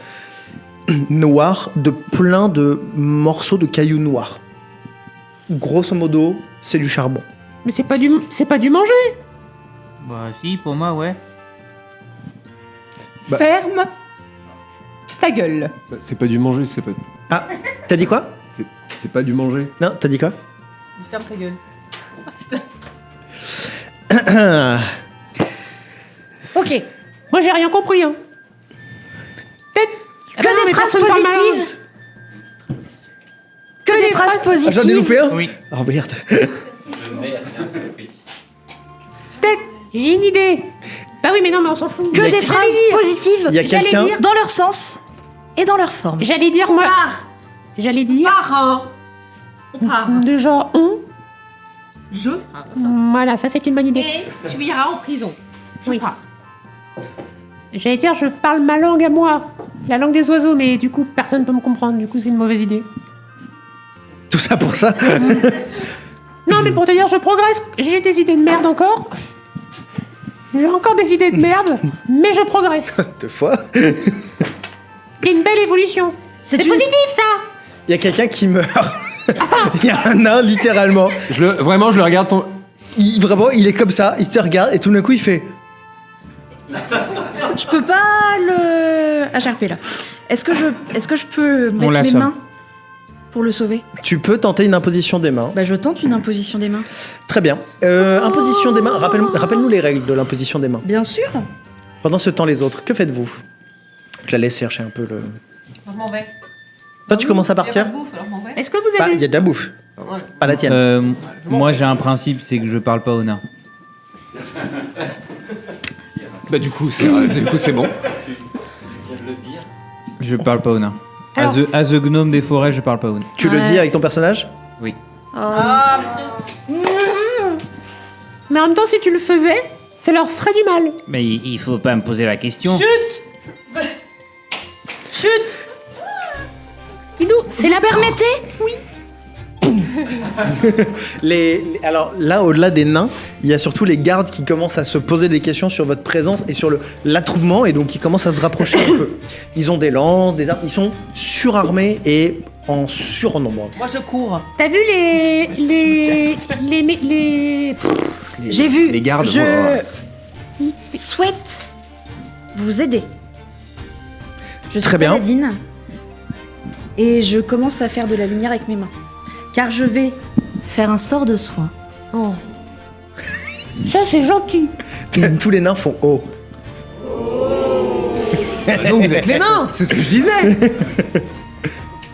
noir, de plein de morceaux de cailloux noirs. Grosso modo, c'est du charbon. Mais c'est pas du manger. Bah si, pour moi, ouais. Bah. Ferme ta gueule. C'est pas du manger, c'est pas... Ah, t'as dit quoi? C'est pas du manger. Non, t'as dit quoi? Ferme ta gueule. Ok. Moi j'ai rien compris. Hein. Que des phrases positives. Que des phrases Ah, j'en ai positives. loupé un? Oui. Oh merde. Peut-être, j'ai une idée. Bah oui, mais non, mais on s'en fout. Que des phrases positives Il y a quelqu'un. dans leur sens et dans leur forme. J'allais dire, moi. J'allais dire. Part. On part. Déjà, on. Je. Voilà, ça c'est une bonne idée. Et tu iras en prison. Oui. J'allais dire, je parle ma langue à moi. La langue des oiseaux, mais du coup, personne ne peut me comprendre. Du coup, c'est une mauvaise idée. Tout ça pour ça. Non, mais pour te dire, je progresse. J'ai des idées de merde encore. J'ai encore des idées de merde, mais je progresse. 2 fois. C'est une belle évolution. C'est une- positif, ça. Il y a quelqu'un qui meurt. Il y a un nain, littéralement. Vraiment, je le regarde ton. Vraiment, il est comme ça, il te regarde et tout d'un coup il fait. Je peux pas le HRP là. Est-ce que je peux mettre mes l'assomme. mains pour le sauver? Tu peux tenter une imposition des mains. Bah je tente une imposition des mains. Très bien. Imposition des mains. Rappelle-nous les règles de l'imposition des mains. Bien sûr. Pendant ce temps, les autres, que faites-vous? Je la laisse chercher un peu le. Je m'en vais. Toi, tu commences à Il y a partir? pas de bouffe, alors je m'en vais. Est-ce que vous Bah, avez... il y a de la bouffe. Pas la tienne. Moi, j'ai un principe, c'est que je parle pas aux nains. Bah, du coup, c'est bon. Je parle pas aux nains. Alors, As the gnome des forêts, je parle pas aux nains. Tu le Ouais. dis avec ton personnage? Oui. Mais en même temps, si tu le faisais, ça leur ferait du mal. Mais il faut pas me poser la question. Chut. Chut. Dis-nous, c'est la Permettez? Alors là, au-delà des nains, il y a surtout les gardes qui commencent à se poser des questions sur votre présence et sur l'attroupement, et donc ils commencent à se rapprocher un peu. Ils ont des lances, des armes, ils sont surarmés et en surnombre. Moi je cours. T'as vu les... J'ai vu. Les gardes, Je voilà. souhaite vous aider. Je suis Très bien. paladine et je commence à faire de la lumière avec mes mains. Car je vais faire un sort de soin. Oh. Ça, c'est gentil. Tous les nains font oh. Donc, vous êtes les nains. C'est ce que je disais.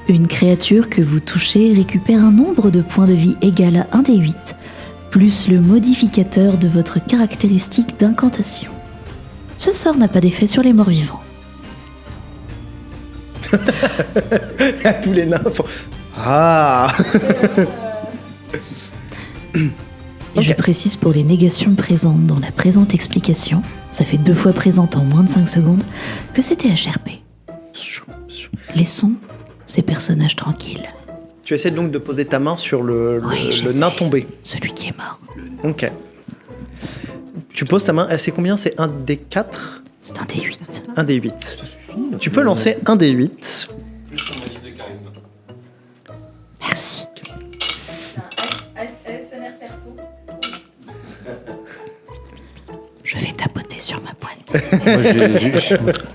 Une créature que vous touchez récupère un nombre de points de vie égal à 1d8, plus le modificateur de votre caractéristique d'incantation. Ce sort n'a pas d'effet sur les morts vivants. Tous les nains font ah. Et je précise pour les négations présentes dans la présente explication, ça fait 2 fois présente en moins de 5 secondes, que c'était HRP. Laissons ces personnages tranquilles. Tu essaies donc de poser ta main sur le j'essaie. nain tombé. Celui qui est mort. Ok. Tu poses ta main, c'est combien? C'est 1 des 4? C'est un D8. 1 des 8. Tu peux lancer 1 des 8. Merci. ASMR perso. Je vais tapoter sur ma poigne. Moi,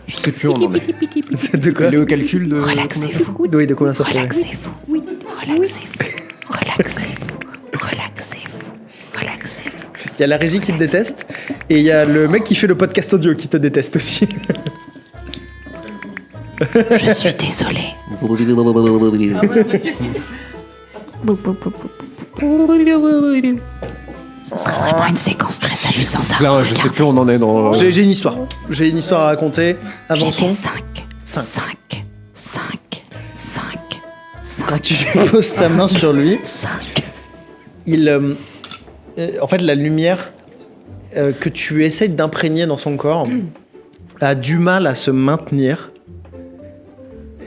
je sais plus où on en est. De quoi? Elle est au calcul de. Relaxez-vous. Oui, de combien ça fait? Relaxez-vous. Relaxez-vous. Relaxez-vous. Relaxez-vous. Relaxez-vous. Il y a la régie qui te déteste et il y a le mec qui fait le podcast audio qui te déteste aussi. Je suis désolée. Ce sera vraiment une séquence très amusante à Là, je sais plus où on en est dans. J'ai une histoire. J'ai une histoire à raconter. Avançons. 5. Quand tu poses ta main sur lui, 5. en fait, la lumière que tu essayes d'imprégner dans son corps a du mal à se maintenir.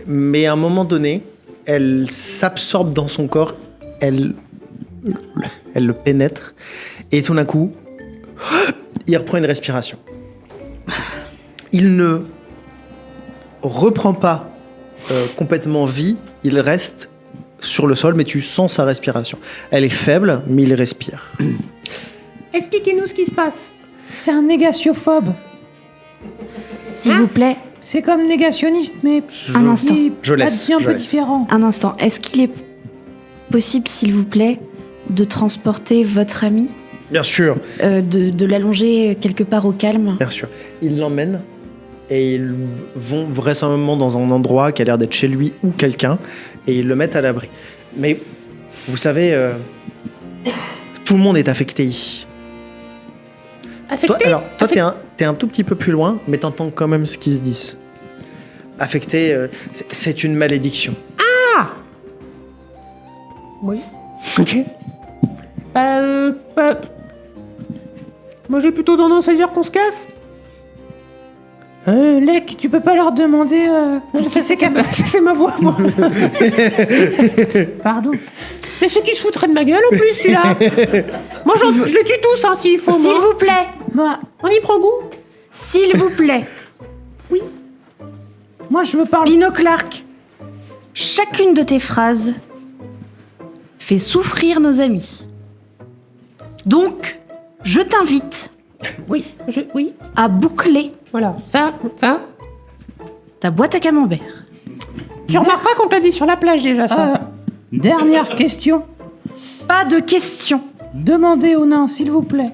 Mais à un moment donné, elle s'absorbe dans son corps, elle le pénètre, et tout d'un coup, il reprend une respiration. Il ne reprend pas complètement vie, il reste sur le sol, mais tu sens sa respiration. Elle est faible, mais il respire. Expliquez-nous ce qui se passe. C'est un négatiophobe. S'il vous plaît, C'est comme négationniste, mais... un instant. Je laisse, Un je peu laisse. différent. Un instant. Est-ce qu'il est possible, s'il vous plaît, de transporter votre ami, Bien sûr, de l'allonger quelque part au calme? bien sûr. Il l'emmène et ils vont vraisemblablement dans un endroit qui a l'air d'être chez lui ou quelqu'un et ils le mettent à l'abri. Mais vous savez, Tout le monde est affecté ici. Affecté? Toi, t'es un tout petit peu plus loin, mais t'entends quand même ce qu'ils se disent. Affecté, c'est une malédiction. Oui. Ok. Moi j'ai plutôt tendance à dire qu'on se casse. Lec, tu peux pas leur demander. C'est ma voix, moi. Pardon. Mais ceux qui se foutraient de ma gueule en plus, celui-là. Moi je les tue tous, hein, s'il faut. S'il moi. vous plaît, Moi, On y prend goût. s'il vous plaît. moi, je me parle. Lino Clark, chacune de tes phrases fait souffrir nos amis. Donc, je t'invite Oui, oui. à boucler Voilà, ça. ta boîte à camembert. Tu remarqueras qu'on te l'a dit sur la plage déjà, ça. Dernière question. Pas de questions. Demandez au nain, s'il vous plaît.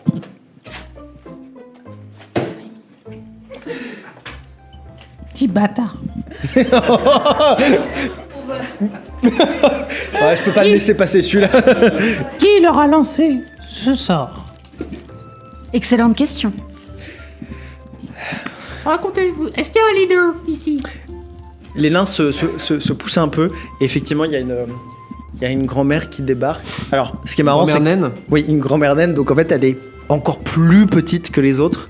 Petit bâtard. Ouais, je peux pas le laisser passer celui-là. Qui leur a lancé ce sort? Excellente question. Racontez-vous. Est-ce qu'il y a un leader ici? Les nains se poussent un peu, et effectivement, il y a une grand-mère qui débarque. Alors, ce qui est marrant, c'est Grand-mère naine. Oui, une grand-mère naine, donc en fait, elle est encore plus petite que les autres.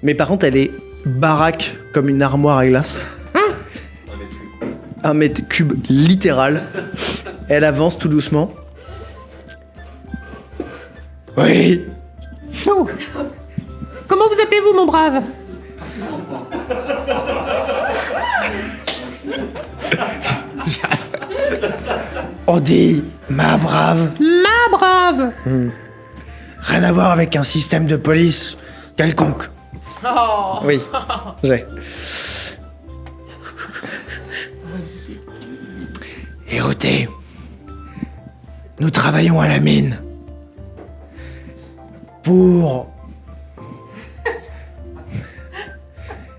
Mais par contre, elle est baraque comme une armoire à glace. 1 mètre cube littéral. Elle avance tout doucement. Oui. Oh. Comment vous appelez-vous, mon brave? On dit ma brave. Ma brave. Rien à voir avec un système de police quelconque. Oh. Oui, j'ai. Écoutez, nous travaillons à la mine pour...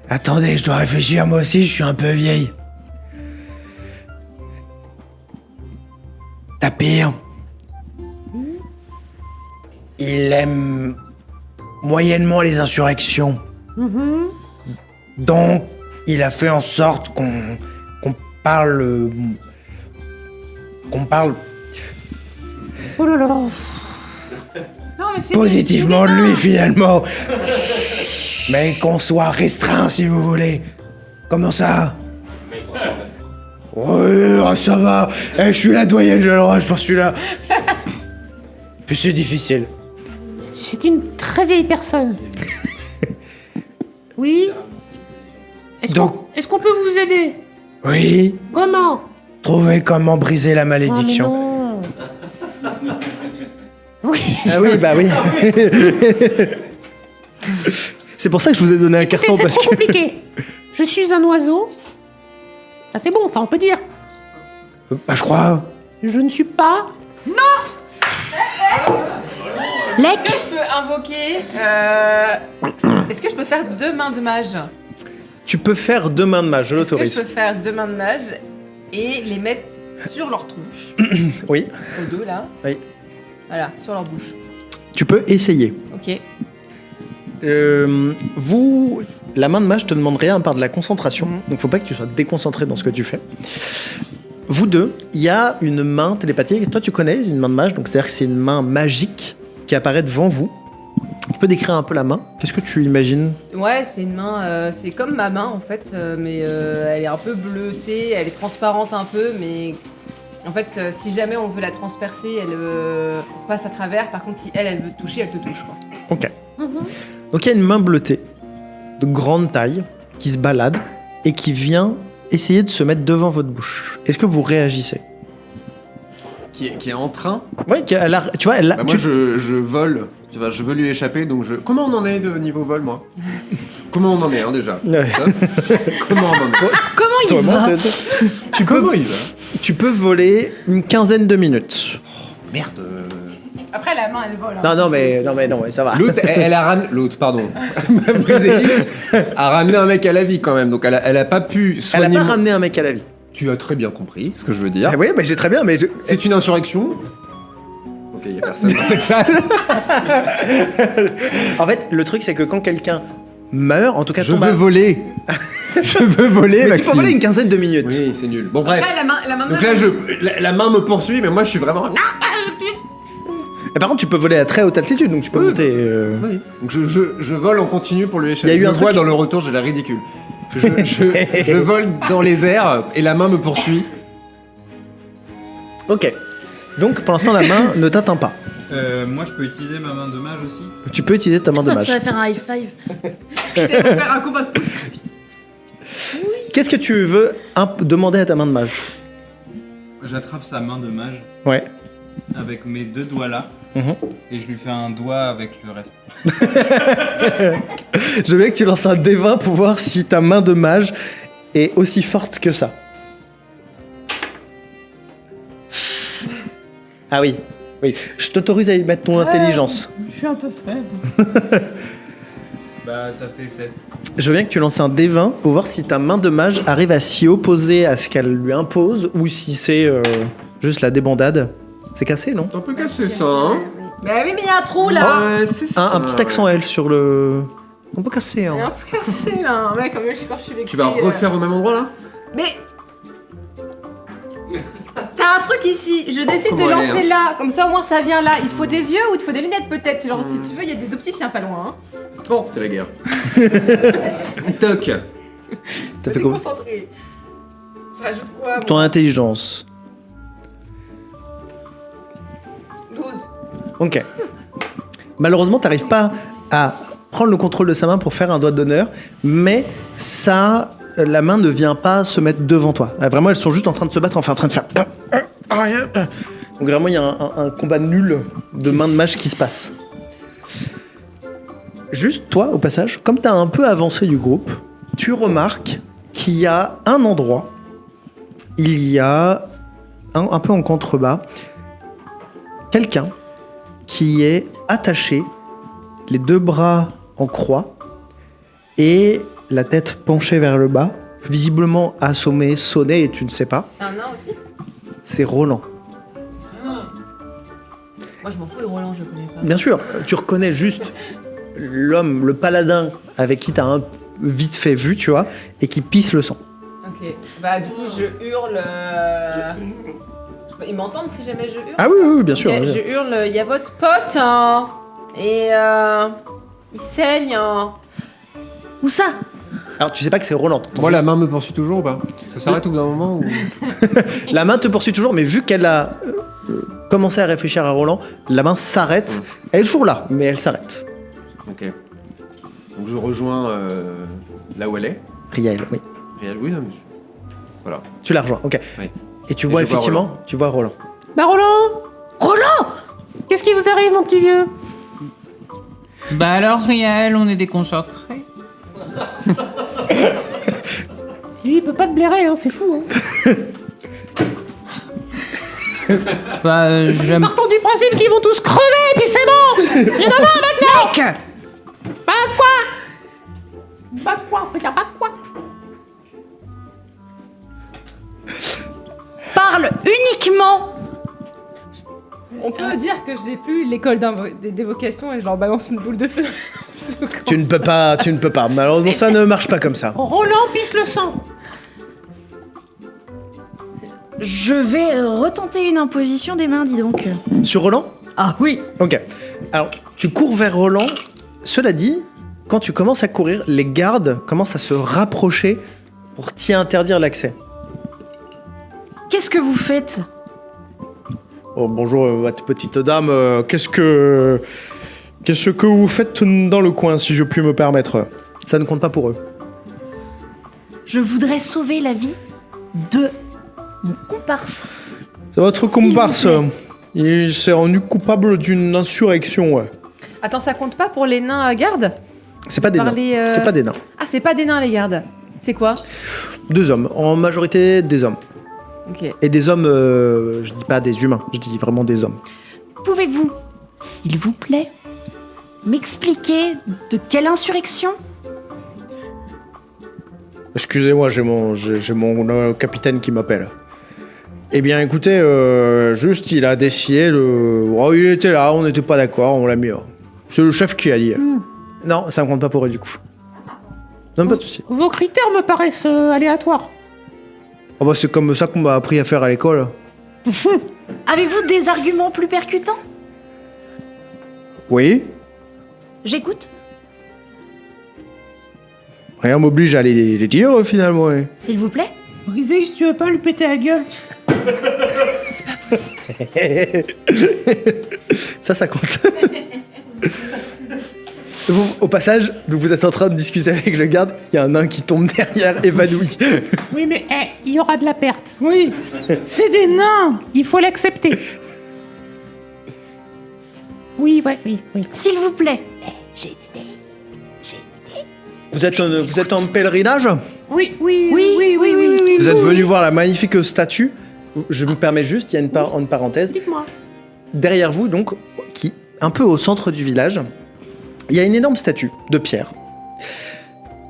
Attendez, je dois réfléchir, moi aussi, je suis un peu vieille. Tapir, il aime moyennement les insurrections. Donc, il a fait en sorte qu'on parle... qu'on parle Oh là là. Non, mais c'est positivement de lui, finalement. Mais qu'on soit restreint, si vous voulez. Comment ça? Oui, ça va. Je suis la doyenne, j'ai le droit, je pense celui-là. Puis c'est difficile. C'est une très vieille personne. Oui. Est-ce qu'on peut vous aider? Oui, Comment? trouver comment briser la malédiction. Oh, mais non. Oui. Ah oui, bah oui. C'est pour ça que je vous ai donné un carton, C'est parce trop que... compliqué. Je suis un oiseau. Ah, c'est bon, ça on peut dire. Bah, je crois... Je ne suis pas. Lec, Est-ce que je peux invoquer Est-ce que je peux faire 2 mains de mage? Tu peux faire 2 mains de mage, je Est-ce que je l'autorise. peux faire 2 mains de mage et les mettre sur leur tronche, Oui, aux deux là? Oui. Voilà, sur leur bouche. tu peux essayer. Ok. La main de mage te demande rien à part de la concentration, donc faut pas que tu sois déconcentré dans ce que tu fais. Vous deux, il y a une main télépathique, toi tu connais une main de mage, donc c'est-à-dire que c'est une main magique qui apparaît devant vous. Tu peux décrire un peu la main? Qu'est-ce que tu imagines? Ouais, c'est une main, c'est comme ma main en fait, mais elle est un peu bleutée, elle est transparente un peu, mais en fait, si jamais on veut la transpercer, elle passe à travers. Par contre, si elle veut te toucher, elle te touche quoi. Ok. Donc il y a une main bleutée, de grande taille, qui se balade et qui vient essayer de se mettre devant votre bouche. Est-ce que vous réagissez? Qui est en train. Oui, tu vois, elle Bah, moi, je vole. Tu vois, je veux lui échapper, donc je... Comment on en est de niveau vol, moi? Comment on en est, hein, déjà? Ouais. Comment on en est? comment il va? Comment il va? Tu peux voler une quinzaine de minutes. Merde. Après, la main, elle vole. hein. Non, mais ça va. L'autre, elle a ramené... L'autre, pardon. Briséis a ramené un mec à la vie, quand même, donc elle a pas pu Elle soigner... a pas ramené un mec à la vie. Tu as très bien compris ce que je veux dire. Ah oui, mais j'ai très bien, mais C'est une insurrection. Ok, il y a personne dans cette salle. En fait, le truc, c'est que quand quelqu'un meurt, en tout cas, Je tombe veux voler. Je veux voler, Mais tu peux Maxime. voler une quinzaine de minutes. Oui, c'est nul. Bon, bref. Après, la main Donc de là, la main me poursuit, mais moi, je suis vraiment... Et par contre, tu peux voler à très haute altitude, donc tu peux Oui. monter. Oui. Donc je vole en continu pour lui échapper. Il y a eu Je un me vois truc- dans le retour, j'ai l'air ridicule. Je vole dans les airs et la main me poursuit. Ok. Donc pour l'instant, la main ne t'atteint pas. Moi, je peux utiliser ma main de mage aussi. Tu peux utiliser ta main de Ça mage. va faire un high five. C'est pour faire un combat de pouce. Qu'est-ce que tu veux demander à ta main de mage? J'attrape sa main de mage Ouais. avec mes 2 doigts là Mhm. et je lui fais un doigt avec le reste. Je veux bien que tu lances un D20 pour voir si ta main de mage est aussi forte que ça. Ah oui. Oui. Je t'autorise à y mettre ton intelligence. Je suis un peu faible. Bah, ça fait 7. Je veux bien que tu lances un D20 pour voir si ta main de mage arrive à s'y opposer à ce qu'elle lui impose ou si c'est juste la débandade. C'est cassé, non? T'es un peu cassé ça, hein. Bah oui, mais il y a un trou là. Ouais, c'est ça. Un petit accent L sur le... Un peu cassé, Il y a hein. un peu cassé là. Ouais, quand même, quand je suis vexée. Tu vas refaire au même endroit là? Mais. T'as un truc ici, je décide de Comment aller, lancer là, comme ça au moins ça vient là. Il faut des yeux ou il te faut des lunettes peut-être. Genre si tu veux, il y a des opticiens pas loin. Hein. Bon, C'est la guerre. Toc. T'as fait quoi? concentré. Ça rajoute quoi Ton intelligence. 12. Ok. Malheureusement, t'arrives pas à prendre le contrôle de sa main pour faire un doigt d'honneur, mais ça, la main ne vient pas se mettre devant toi. Vraiment, elles sont juste en train de se battre, enfin en train de faire... Donc vraiment, il y a un combat nul de main de mage qui se passe. Juste, toi, au passage, comme t'as un peu avancé du groupe, tu remarques qu'il y a un endroit, il y a, un peu en contrebas, quelqu'un qui est attaché, les 2 bras en croix et la tête penchée vers le bas, visiblement assommé, sonné, et tu ne sais pas. C'est un nain aussi. C'est Roland. Moi je m'en fous de Roland, je connais pas. Bien sûr, tu reconnais juste l'homme, le paladin avec qui t'as vite fait vu, tu vois, et qui pisse le sang. Ok. Bah du coup je hurle. Ils m'entendent si jamais je hurle. Ah oui, oui, bien sûr. Ok, je hurle, il y a votre pote, hein, et il saigne. Hein. Où ça? Alors tu sais pas que c'est Roland. t'entends Moi, la juste- main me poursuit toujours ou pas? Ça s'arrête au bout d'un moment ou... La main te poursuit toujours, mais vu qu'elle a commencé à réfléchir à Roland, la main s'arrête. Elle est toujours là, mais elle s'arrête. Ok. Donc je rejoins là où elle est. Riel, oui. Réal, oui, non, mais... Voilà. Tu la rejoins, ok. Oui. Et tu Et vois je vois effectivement, tu vois Roland. Bah Roland! Qu'est-ce qui vous arrive, mon petit vieux? Bah alors, Riel, on est déconcentrés. Lui, il peut pas te blairer, hein, c'est fou. Hein. Bah, j'aime. Partons du principe qu'ils vont tous crever, puis c'est bon! Il y en a marre maintenant! Mec! Bah quoi? Bah quoi? On peut dire bah quoi? Parle uniquement! On peut dire que j'ai plus l'école d'évocation et je leur balance une boule de feu. Tu ne peux pas, tu ne peux pas. Malheureusement, ça ne marche pas comme ça. Roland pisse le sang! Je vais retenter une imposition des mains, dis donc. Sur Roland? Ah oui! Ok. Alors, tu cours vers Roland. Cela dit, quand tu commences à courir, les gardes commencent à se rapprocher pour t'y interdire l'accès. Qu'est-ce que vous faites? Oh, bonjour, petite dame. Qu'est-ce que vous faites dans le coin, si je puis me permettre? Ça ne compte pas pour eux. Je voudrais sauver la vie de mon comparse. C'est votre comparse. vous Il s'est rendu coupable d'une insurrection. Ouais. Attends, ça compte pas pour les nains gardes? C'est pas des nains. Parler, C'est pas des nains. Ah, c'est pas des nains les gardes. C'est quoi? 2 hommes. En majorité, des hommes. Ok. Et des hommes, je dis pas des humains, je dis vraiment des hommes. Pouvez-vous, s'il vous plaît, m'expliquer de quelle insurrection? Excusez-moi, j'ai mon capitaine qui m'appelle. Eh bien, écoutez, juste, il a décidé de... Oh, il était là, on n'était pas d'accord, on l'a mis. C'est le chef qui a dit. Non, ça ne compte pas pour eux, du coup. Non, pas de soucis. Vos critères me paraissent aléatoires. Oh, bah, c'est comme ça qu'on m'a appris à faire à l'école. Avez-vous des arguments plus percutants? Oui. J'écoute. Rien m'oblige à les dire, finalement. Ouais. S'il vous plaît. Brisé, si tu veux pas lui péter la gueule. Ça compte. Vous, au passage, vous êtes en train de discuter avec le garde, il y a un nain qui tombe derrière, évanoui. Oui, mais il y aura de la perte. Oui, c'est des nains. Il faut l'accepter. Oui, ouais, oui. S'il vous plaît. Vous êtes en pèlerinage? Oui. Vous êtes venu voir la magnifique statue. Je me permets juste, il y a une parenthèse. Dites-moi. Derrière vous, donc, qui un peu au centre du village, il y a une énorme statue de pierre.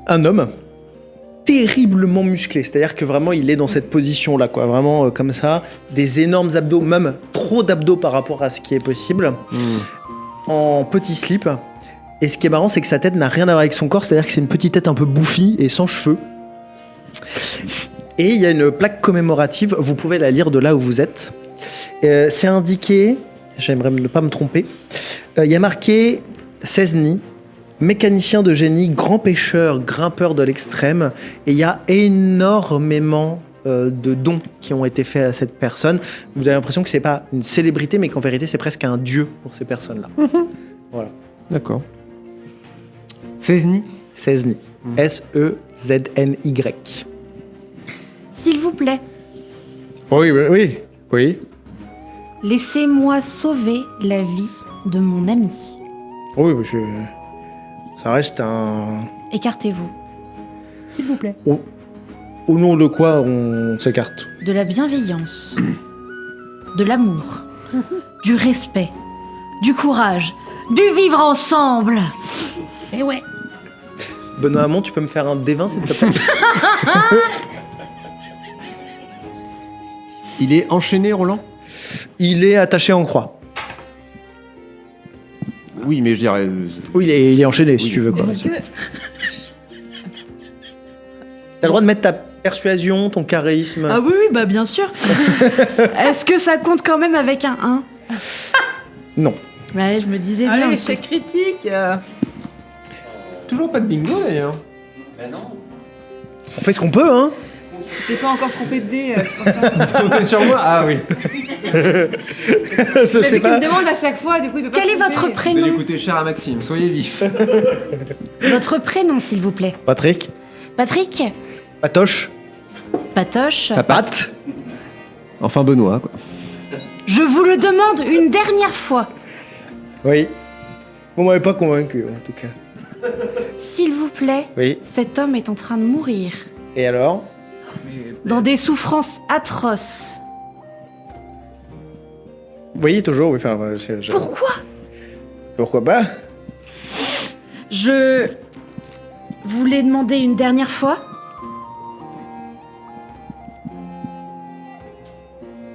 Un homme terriblement musclé, c'est-à-dire que vraiment il est dans cette position-là, quoi, vraiment comme ça, des énormes abdos, même trop d'abdos par rapport à ce qui est possible, en petit slip. Et ce qui est marrant, c'est que sa tête n'a rien à voir avec son corps, c'est-à-dire que c'est une petite tête un peu bouffie et sans cheveux. Et il y a une plaque commémorative, vous pouvez la lire de là où vous êtes. C'est indiqué, j'aimerais ne pas me tromper, il y a marqué Cesny, mécanicien de génie, grand pêcheur, grimpeur de l'extrême, et il y a énormément de dons qui ont été faits à cette personne. Vous avez l'impression que c'est pas une célébrité, mais qu'en vérité c'est presque un dieu pour ces personnes-là. Voilà. D'accord. Cesny. Cesny. S-E-Z-N-Y. S'il vous plaît. Oui. Laissez-moi sauver la vie de mon ami. Oui, monsieur. Ça reste un... Écartez-vous. S'il vous plaît. Au nom de quoi on s'écarte? De la bienveillance. De l'amour. Du respect. Du courage. Du vivre ensemble. Eh ouais. Benoît Hamon, tu peux me faire un D20 s'il te plaît? Il est enchaîné, Roland? Il est attaché en croix. Oui, mais je dirais... Oui, il est enchaîné si tu veux, quoi. Est-ce que... T'as le droit de mettre ta persuasion, ton charisme. Ah oui, bah bien sûr. Est-ce que ça compte quand même avec un 1? Non. Ouais, je me disais bien. Allez, aussi. c'est critique. Toujours pas de bingo, d'ailleurs. On fait ce qu'on peut, hein. T'es pas encore trompé de dé, c'est pour ça. Comptez sur moi? Ah oui. Je Mais sais vu qu'il pas. me demande à chaque fois, du coup il peut pas Quel se est votre tromper. Vous allez prénom? coûter cher à Maxime, soyez vif. Votre prénom, s'il vous plaît. Patrick. Patrick? Patoche. Patoche? Pat. Enfin Benoît, quoi. Je vous le demande une dernière fois. Oui. Vous m'avez pas convaincu, en tout cas. S'il vous plaît, Oui. cet homme est en train de mourir. Et alors? Dans des souffrances atroces. Oui, toujours, oui. Enfin, Pourquoi? Pourquoi pas? Je voulais demander une dernière fois.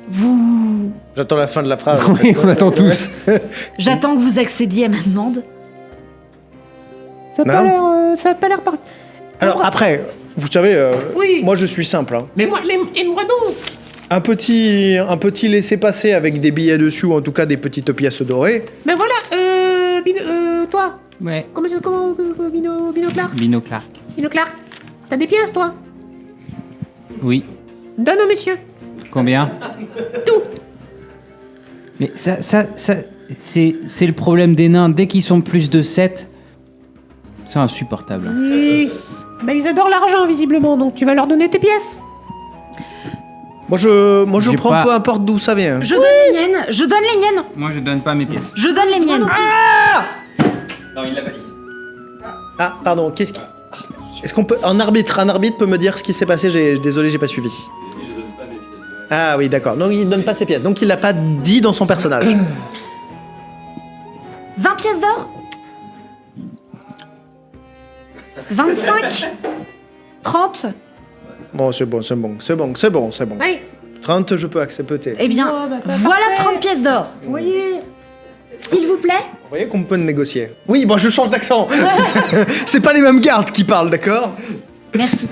Vous... J'attends la fin de la phrase. Oui, on attend tous. J'attends que vous accédiez à ma demande. Ça a pas l'air parti. Alors après, vous savez, Oui. moi je suis simple. Hein. Mais moi, aide-moi donc. Un petit laissez-passer avec des billets dessus, ou en tout cas des petites pièces dorées. Mais voilà, toi, Ouais, comment Bino Clark? Bino Clark. Bino Clark, t'as des pièces, toi? Oui. Donne au monsieur. Combien? Tout. Mais ça c'est le problème des nains. Dès qu'ils sont plus de 7, c'est insupportable. Oui. Bah, ils adorent l'argent, visiblement, donc tu vas leur donner tes pièces. Moi je J'ai prends pas- peu importe d'où ça vient. Je donne les miennes. Je donne les miennes. Moi, je donne pas mes pièces. Je donne les miennes. Ah, pardon, qu'est-ce qui... Est-ce qu'on peut... Un arbitre peut me dire ce qui s'est passé? Désolé, j'ai pas suivi. Ah oui, d'accord. Non, il donne pas ses pièces. Donc il l'a pas dit dans son personnage. 20 pièces d'or. 25. 30. Bon, c'est bon. Allez, 30, je peux accepter. Eh bien, Oh, bah, voilà parfait. 30 pièces d'or. Oui. S'il vous plaît. Vous voyez qu'on peut négocier. Oui, bon, je change d'accent. C'est pas les mêmes gardes qui parlent, d'accord? Merci.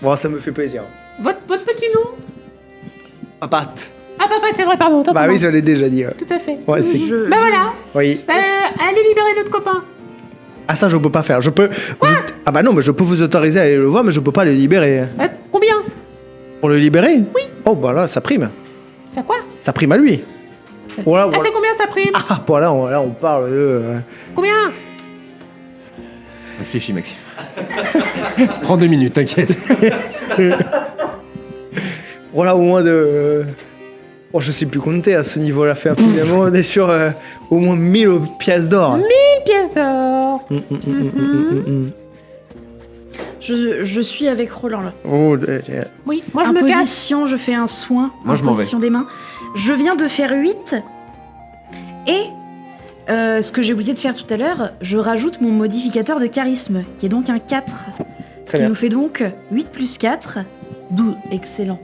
Bon, ça me fait plaisir. Votre petit nom? Papat. Ah, papa, c'est vrai, pardon. Bah oui, je l'ai déjà dit. Tout à fait. Ouais, c'est... Bah voilà. Oui. Allez libérer notre copain. Ah, ça, je peux pas faire. Je peux... Ah bah non, mais je peux vous autoriser à aller le voir, mais je peux pas le libérer. Combien? Pour le libérer? Oui. Oh, bah là, ça prime. Ça quoi? Ça prime à lui. Voilà, Ah, voilà. c'est combien ça prime? Ah, voilà, on parle de... Combien? Réfléchis, Maxime. Prends 2 minutes, t'inquiète. Voilà, au moins de... Oh, je sais plus compter à ce niveau-là. Fait absolument, on est sur au moins 1000 pièces d'or. 1000 pièces d'or. Je suis avec Roland là. Oh, Oui, moi je me casse. Imposition, je fais un soin. Moi, je m'en vais. Imposition des mains. Je viens de faire 8. Et ce que j'ai oublié de faire tout à l'heure, je rajoute mon modificateur de charisme, qui est donc un 4. Ce Très qui bien. nous fait donc 8 plus 4, 12. Excellent.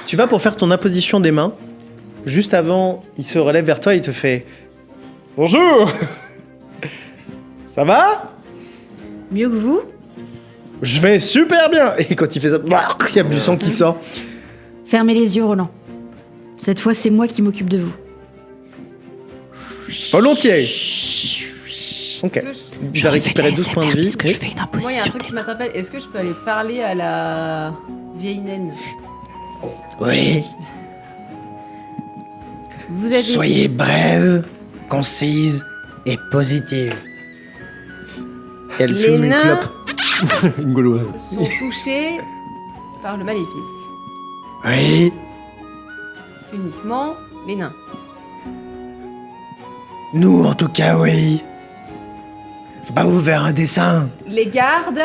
Tu vas pour faire ton imposition des mains. Juste avant, il se relève vers toi et il te fait... Bonjour. Ça va? Mieux que vous? Je vais super bien. Et quand il fait ça, il y a du sang qui sort. Fermez les yeux, Roland. Cette fois, c'est moi qui m'occupe de vous. Volontiers. Ok. Est-ce que Tu vas récupérer 12 points de vie. Oui. fais une Moi, il y a un truc qui m'interpelle. Est-ce que je peux aller parler à la vieille naine? Oui. Vous avez... Soyez brève, concise et positive. Et elle Les fume une nains clope. Une gauloise. sont touchés par le maléfice. Oui. Uniquement les nains. Nous, en tout cas, oui. Faut pas vous faire un dessin. Les gardes...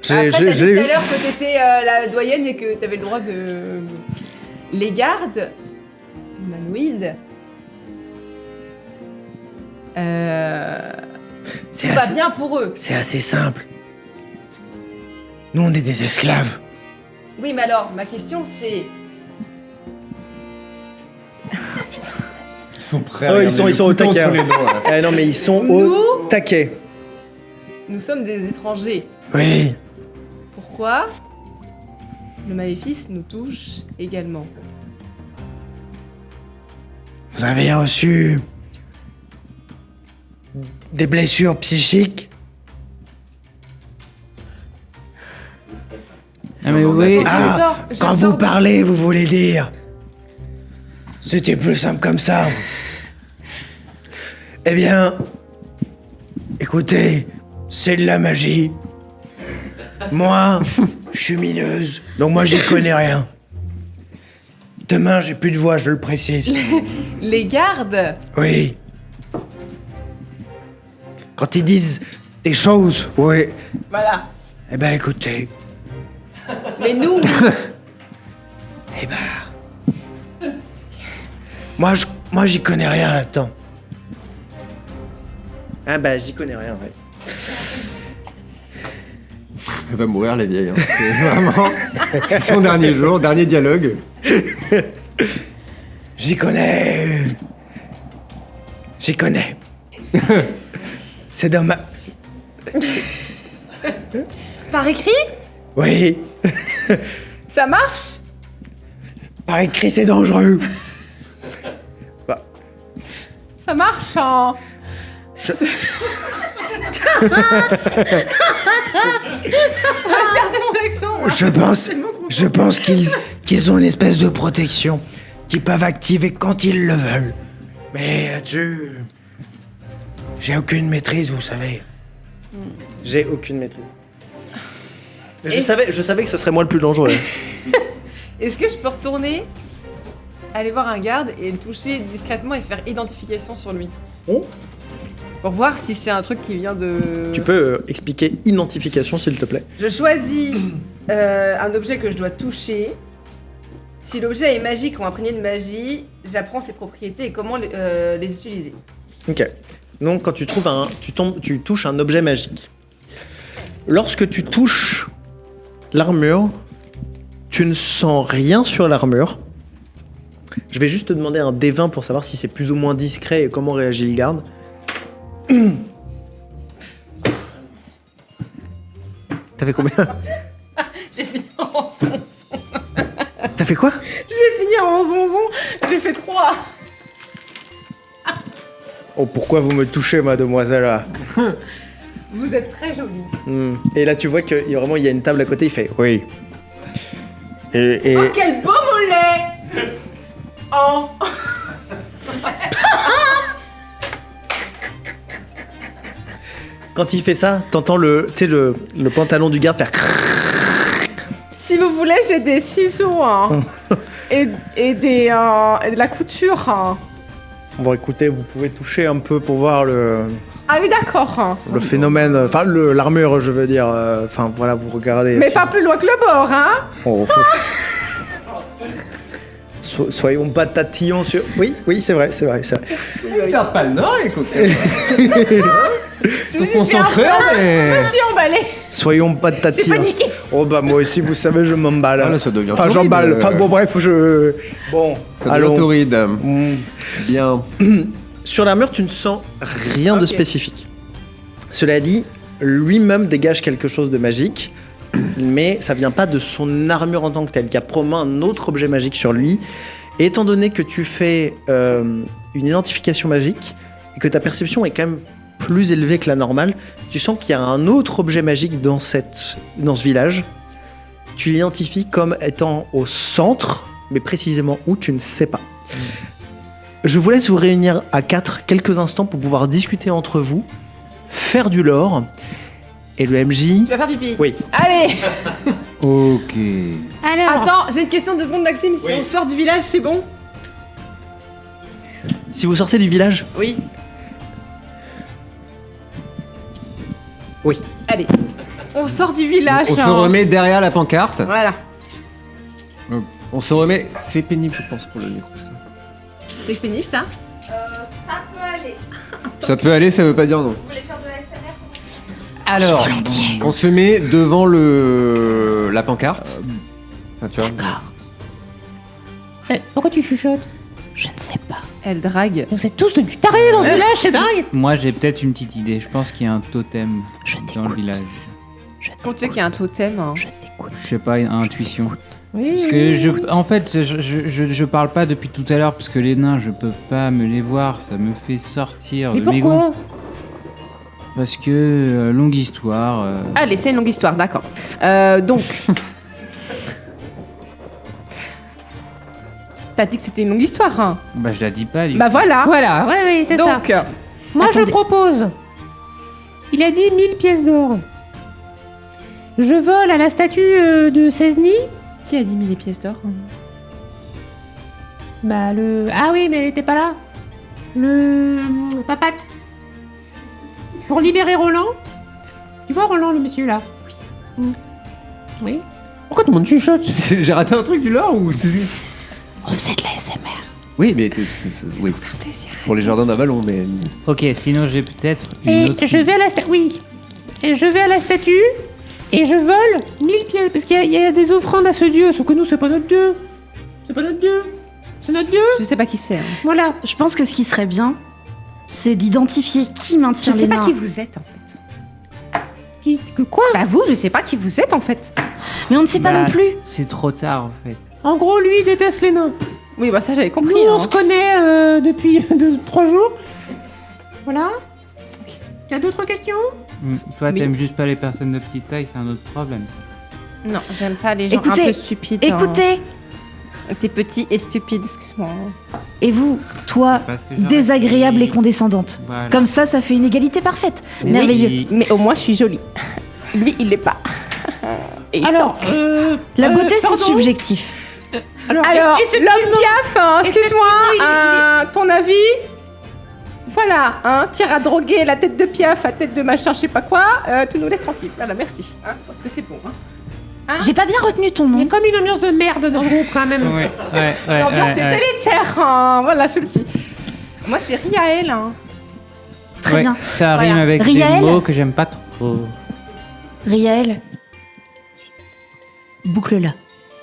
J'ai Après, t'as dit j'ai tout eu. à l'heure que t'étais la doyenne et que t'avais le droit de... Les gardes humanoïdes... C'est Tout va assez, bien pour eux. c'est assez simple. Nous, on est des esclaves. Oui, mais alors, ma question c'est... Ils sont prêts. Ah ouais, ils sont au taquet, hein. taquet. Ah non, mais ils sont Nous au taquet. Nous sommes des étrangers. Oui. Pourquoi le maléfice nous touche également? Vous avez reçu des blessures psychiques? Ah, mais oui. Quand vous parlez, vous voulez dire. C'était plus simple comme ça. Eh bien, écoutez, c'est de la magie. Moi, je suis mineuse, donc moi j'y connais rien. Demain, j'ai plus de voix, je le précise. Les gardes Oui. Quand ils disent des choses, oui. Voilà. Eh ben, écoutez, Mais nous, eh ben, moi, j'y connais rien là-dedans. Ah bah, j'y connais rien, ouais. Elle va mourir, la vieille. Hein. C'est vraiment. C'est son dernier jour, dernier dialogue. J'y connais. J'y connais. C'est dans ma... par écrit, Oui, ça marche? par écrit, c'est dangereux. Ça marche en... Je- Regardez mon accent. moi. Je pense qu'ils ont une espèce de protection qu'ils peuvent activer quand ils le veulent. Mais là-dessus, j'ai aucune maîtrise, vous savez. J'ai aucune maîtrise. Mais je savais que ce serait moi le plus dangereux. Est-ce que je peux retourner, aller voir un garde et le toucher discrètement et faire identification sur lui? Oh. Pour voir si c'est un truc qui vient de... Tu peux expliquer identification, s'il te plaît. Je choisis un objet que je dois toucher. Si l'objet est magique ou imprégné de magie, j'apprends ses propriétés et comment les utiliser. Ok. Donc, quand tu trouves tu touches un objet magique. Lorsque tu touches l'armure, tu ne sens rien sur l'armure. Je vais juste te demander un D20 pour savoir si c'est plus ou moins discret et comment réagit le garde. T'as fait combien? J'ai fini en zonzon. T'as fait quoi? Je vais finir en zonzon. J'ai fait 3. Oh, pourquoi vous me touchez, mademoiselle? Vous êtes très jolie. Et là, tu vois qu'il y a vraiment il y a une table à côté, il fait oui. Et Oh, quel beau mollet. Oh. quand il fait ça, t'entends le pantalon du garde faire. Si vous voulez, j'ai des ciseaux hein. et de la couture. Hein. Bon, écoutez, vous pouvez toucher un peu pour voir le Ah oui, d'accord. phénomène, enfin l'armure, je veux dire. Enfin voilà, vous regardez. Mais pas plus loin que le bord, hein. Oh. Soyons pas tatillons sur. Oui, c'est vrai. Ils perdent pas le nord, les coquins. Ils sont suis fait concentrés, un peu. Je mais... me suis emballée. Soyons pas J'ai tatillons. paniqué. Oh bah moi aussi, vous savez, je m'emballe. Ah, là, ça devient Enfin, torride. j'emballe. Enfin bon, bref, Bon, Ça devient allons. torride. Mm. Bien. Sur l'armure, tu ne sens rien de spécifique. Cela dit, lui-même dégage quelque chose de magique, mais ça vient pas de son armure en tant que telle, qui a probablement un autre objet magique sur lui. Et étant donné que tu fais une identification magique, et que ta perception est quand même plus élevée que la normale, tu sens qu'il y a un autre objet magique dans ce village. Tu l'identifies comme étant au centre, mais précisément où, tu ne sais pas. Je vous laisse vous réunir à 4 quelques instants pour pouvoir discuter entre vous, faire du lore, et le MJ... Tu vas faire pipi. Oui. Allez. Ok. Alors, Attends, j'ai une question de seconde, Maxime. Si on sort du village, c'est bon? Si vous sortez du village... Oui. Oui. Allez. On sort du village. On se hein. remet derrière la pancarte. Voilà. On se remet... C'est pénible, je pense, pour le micro. Ça. C'est pénible, ça? Ça peut aller. Ça peut aller, ça veut pas dire non. Vous voulez faire de la SMR? Alors, on se met devant la pancarte. Enfin, tu vois. D'accord, pourquoi tu chuchotes? je ne sais pas. Elle drague. Vous êtes tous devenus tarés dans ce village, c'est dingue. Moi, j'ai peut-être une petite idée. Je pense qu'il y a un totem Je dans le t'écoute. village. Quand tu sais qu'il y a un totem. Hein. Je t'écoute. Je sais pas, intuition. Oui. Parce que en fait, je parle pas depuis tout à l'heure parce que les nains, je peux pas me les voir. Ça me fait sortir Mais de mes gonds. pourquoi? Parce que longue histoire. Allez, c'est une longue histoire, d'accord. Donc. T'as dit que c'était une longue histoire, hein? Bah, je la dis pas. Du Bah voilà. Voilà, oui, c'est ça. Donc, Moi, je Attendez. propose. Il a dit 1000 pièces d'or. Je vole à la statue de Cesny. qui a dit 1000 pièces d'or? Bah, le. Ah oui, mais elle était pas là. Le. Papate. Pour libérer Roland. Tu vois Roland, le monsieur là? Oui. Oui. Pourquoi tout le monde chuchote? J'ai raté un truc du lore ou c'est... On faisait de la SMR. Oui, mais oui. Pour les jardins d'Avalon, mais... Ok, sinon j'ai peut-être une Et autre. je vais à la statue. Oui. Et je vais à la statue. Et je vole 1000 pièces. Parce qu'il y a des offrandes à ce dieu. Sauf que nous, c'est pas notre dieu. C'est pas notre dieu. C'est notre dieu. Je sais pas qui c'est. Hein. Voilà. Je pense que ce qui serait bien, c'est d'identifier qui maintient Je les sais pas nains. qui vous êtes en fait. Que quoi? Bah vous, je sais pas qui vous êtes en fait. Mais on ne sait pas Bah, non plus. C'est trop tard en fait. En gros, lui, il déteste les nains. Oui, bah ça j'avais compris. Nous, on hein. se connaît depuis 3 jours. Voilà. Tu as d'autres questions? Toi, Oui. t'aimes juste pas les personnes de petite taille, c'est un autre problème. Ça. Non, j'aime pas les gens Écoutez, un peu stupides. Écoutez, hein. T'es petit et stupide, excuse-moi. et vous, toi, Parce que j'aurais désagréable dit- et condescendante. Voilà. Comme ça fait une égalité parfaite. Oui. Merveilleux. Mais au moins je suis jolie. Lui, il l'est pas. Et Alors, La beauté, c'est pardon. subjectif. Alors, l'homme Piaf, hein, excuse-moi, ton avis? Voilà, hein, tire à droguer la tête de Piaf, la tête de machin, je sais pas quoi, tu nous laisses tranquille. Voilà, merci. Hein, parce que c'est bon. Hein. J'ai pas bien retenu ton il y a nom. comme une ambiance de merde dans le groupe quand même. Ouais. L'ambiance est élitaire, hein, voilà, je le dis. Moi, c'est Riaël. Hein. Très bien. Ça rime Voilà. avec Riaël des mots que j'aime pas trop. Riel, boucle-la.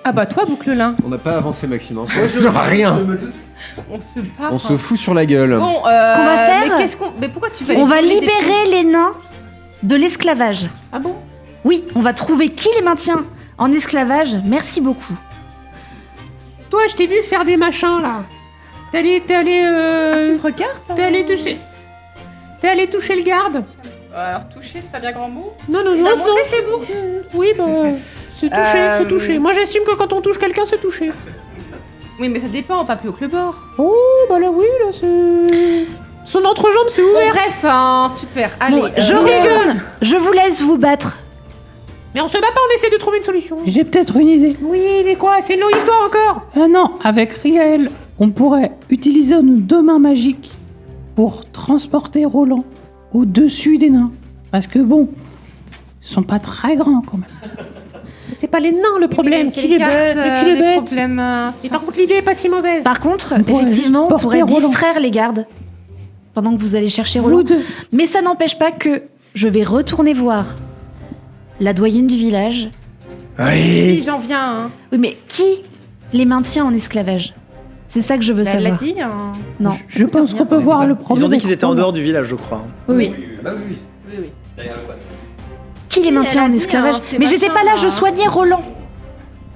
Ah bah toi, boucle-la. On n'a pas avancé, Maxime. On rien. On se bat. On se fout sur la gueule. Bon, Ce qu'on va faire, mais pourquoi tu vas On va les libérer les nains de l'esclavage. Ah bon? Oui, on va trouver qui les maintient en esclavage. Merci beaucoup. Toi, je t'ai vu faire des machins là. T'es allé Tu me regardes? T'es allé toucher le garde. Alors toucher, c'est un bien grand mot. Non, non, Il non, a non. montré ses bourses. Oui, bah, c'est touché, c'est touché. Moi, j'estime que quand on touche quelqu'un, c'est touché. Oui, mais ça dépend, pas plus haut que le bord. Oh, bah là, oui, là, c'est... Son entrejambe, c'est Bon, ouvert. bref, hein, super. Allez, Bon, je retourne. Je vous laisse vous battre. Mais on se bat pas, on essaie de trouver une solution. J'ai peut-être une idée. Oui, mais quoi? C'est une longue histoire encore. Non, avec Riel, on pourrait utiliser nos 2 mains magiques pour transporter Roland au-dessus des nains. Parce que bon, ils sont pas très grands quand même. C'est pas les nains le problème, c'est qui les les bête, cartes, mais qui les bête. problèmes. Et par contre, l'idée est pas si mauvaise. Par contre, pourrait effectivement, on porter pourrait Roland. distraire les gardes pendant que vous allez chercher Vous Roland. deux. Mais ça n'empêche pas que je vais retourner voir la doyenne du village. Si, j'en viens. Hein. Oui, mais qui les maintient en esclavage? C'est ça que je veux Elle l'a savoir. dit. Hein. Non. Je pense qu'on peut voir le problème. Ils ont dit qu'ils étaient en autrement. dehors du village, je crois. Oui, oui. Bah oui. Oui, oui. Qui les Si, maintient elle a en dit, esclavage? hein, c'est Mais j'étais machin, pas là, je hein. soignais Roland.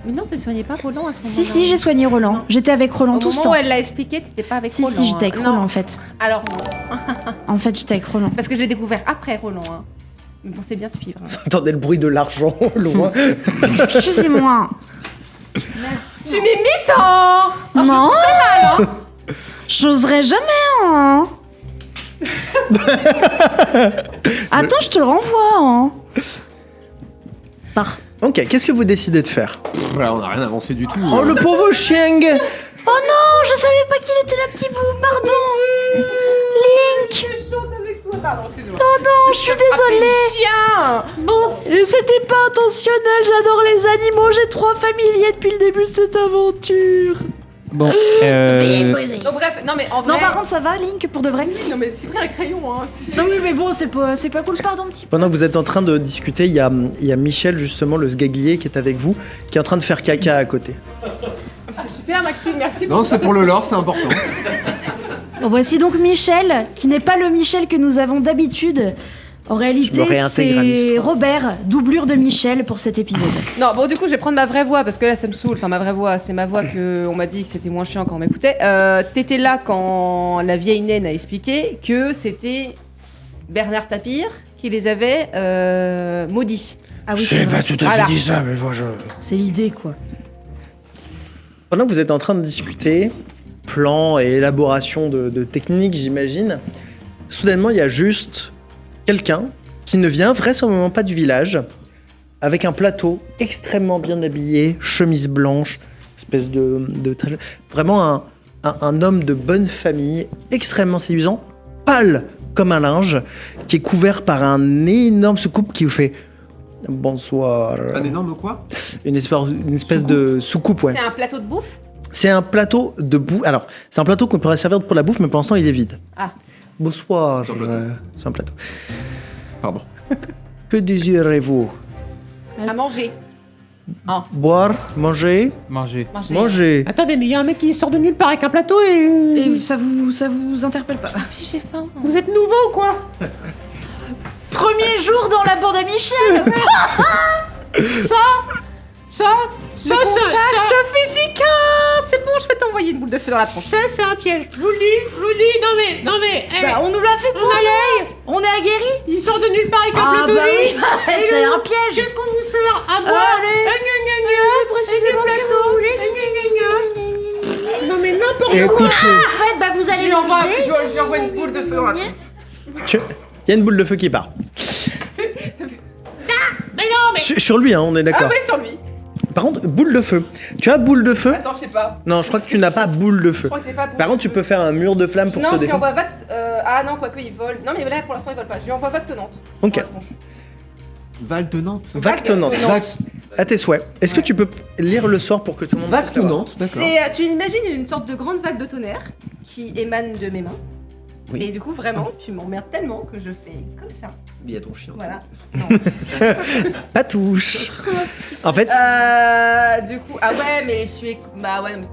Mais non, tu ne soignais pas Roland à ce moment-là. Si, j'ai soigné Roland. Non. J'étais avec Roland Au tout ce moment temps. où elle l'a expliqué, tu n'étais pas avec Si, Roland. si, j'étais avec hein. Roland Non. en fait. Alors non. En fait, j'étais avec Roland. Parce que je l'ai découvert après Roland. Hein. Mais bon, c'est bien de suivre. hein. Entendez le bruit de l'argent au loin. Excusez-moi. Tu m'imites, hein. Non. J'oserais jamais, hein. Attends, je te le renvoie, hein. Ok, qu'est-ce que vous décidez de faire? Voilà, on n'a rien avancé du tout. Oh, le pauvre chien! Oh non, je savais pas qu'il était là, petit bout, pardon. Link. Oh non, je suis désolée. Chien. Bon, c'était pas intentionnel, j'adore les animaux, j'ai 3 familiers depuis le début de cette aventure. Bon, Donc bref, non mais en vrai. Non, par contre, ça va, Link, pour de vrai? Non mais c'est pris un crayon, hein. Non, oui, mais bon, c'est pas cool, pardon, petit. Pendant que vous êtes en train de discuter, il y a Michel, justement, le sgaglier, qui est avec vous, qui est en train de faire caca à côté. C'est super, Maxime, merci. Non, c'est pour le lore, c'est important. Voici donc Michel, qui n'est pas le Michel que nous avons d'habitude. En Je réalité, me réintègre à c'est l'histoire. Robert, doublure de Michel pour cet épisode. Non, bon, du coup, je vais prendre ma vraie voix parce que là, ça me saoule. Enfin, ma vraie voix, c'est ma voix que on m'a dit que c'était moins chiant quand on m'écoutait. T'étais là quand la vieille naine a expliqué que c'était Bernard Tapir qui les avait maudits. Ah oui, c'est vrai. tout à fait dit ça, mais voilà. C'est l'idée, quoi. Pendant que vous êtes en train de discuter, plan et élaboration de techniques, j'imagine, soudainement, il y a juste quelqu'un qui ne vient vraisemblablement pas du village, avec un plateau extrêmement bien habillé, chemise blanche, espèce de vraiment un homme de bonne famille, extrêmement séduisant, pâle comme un linge, qui est couvert par un énorme soucoupe qui vous fait bonsoir. Un énorme quoi? Une espèce de soucoupe, ouais. C'est un plateau de bouffe. C'est un plateau de bouffe. Alors, c'est un plateau qu'on pourrait servir pour la bouffe, mais pour l'instant, il est vide. Ah. Bonsoir. C'est un plateau. C'est un plateau. Pardon. Que désirez-vous? À manger. Boire? Manger? manger. Manger. Attendez, mais il y a un mec qui sort de nulle part avec un plateau et... Et ça vous interpelle pas? J'ai faim. Vous êtes nouveau, quoi? Premier jour dans la bande à Michel. Le contact physique. C'est bon, je vais t'envoyer une boule de feu dans la tronche. Ça, c'est un piège. Je vous le dis. Non, mais... eh, Ça, on nous l'a fait pour nous. On est aguerris. il sort de nulle part avec un Ah plateau bah de oui, riz. c'est un piège. Qu'est-ce qu'on vous sert à boire? C'est précisément ce que vous voulez. Non, mais n'importe Et quoi. écoute, En fait, bah vous allez manger. Je lui envoie une boule de feu dans la tronche. il y a une boule de feu qui part. Mais non, mais... Sur lui, hein, on est Ah d'accord. oui, sur lui. Par contre, boule de feu. Tu as boule de feu? Attends, je sais pas. Non, je crois que tu n'as pas boule de Je feu. crois que c'est pas bon. Par contre, tu peux faire un mur de flamme pour non, te je lui défendre. envoie ah non, quoique il vole. Non, mais là pour l'instant il vole pas. Je lui envoie vague tenante. Ok. Dans la tronche. Val tenante. Vague tenante. À tes souhaits. Est-ce que tu peux lire le sort pour que tout le monde... Vague tenante, d'accord. Tu imagines une sorte de grande vague de tonnerre qui émane de mes mains Oui. Et du coup, vraiment, tu m'emmerdes tellement que je fais comme ça. Il y a ton chien. Voilà. Pas touche. En fait, Du coup, ah ouais, mais je suis. Bah ouais, mais.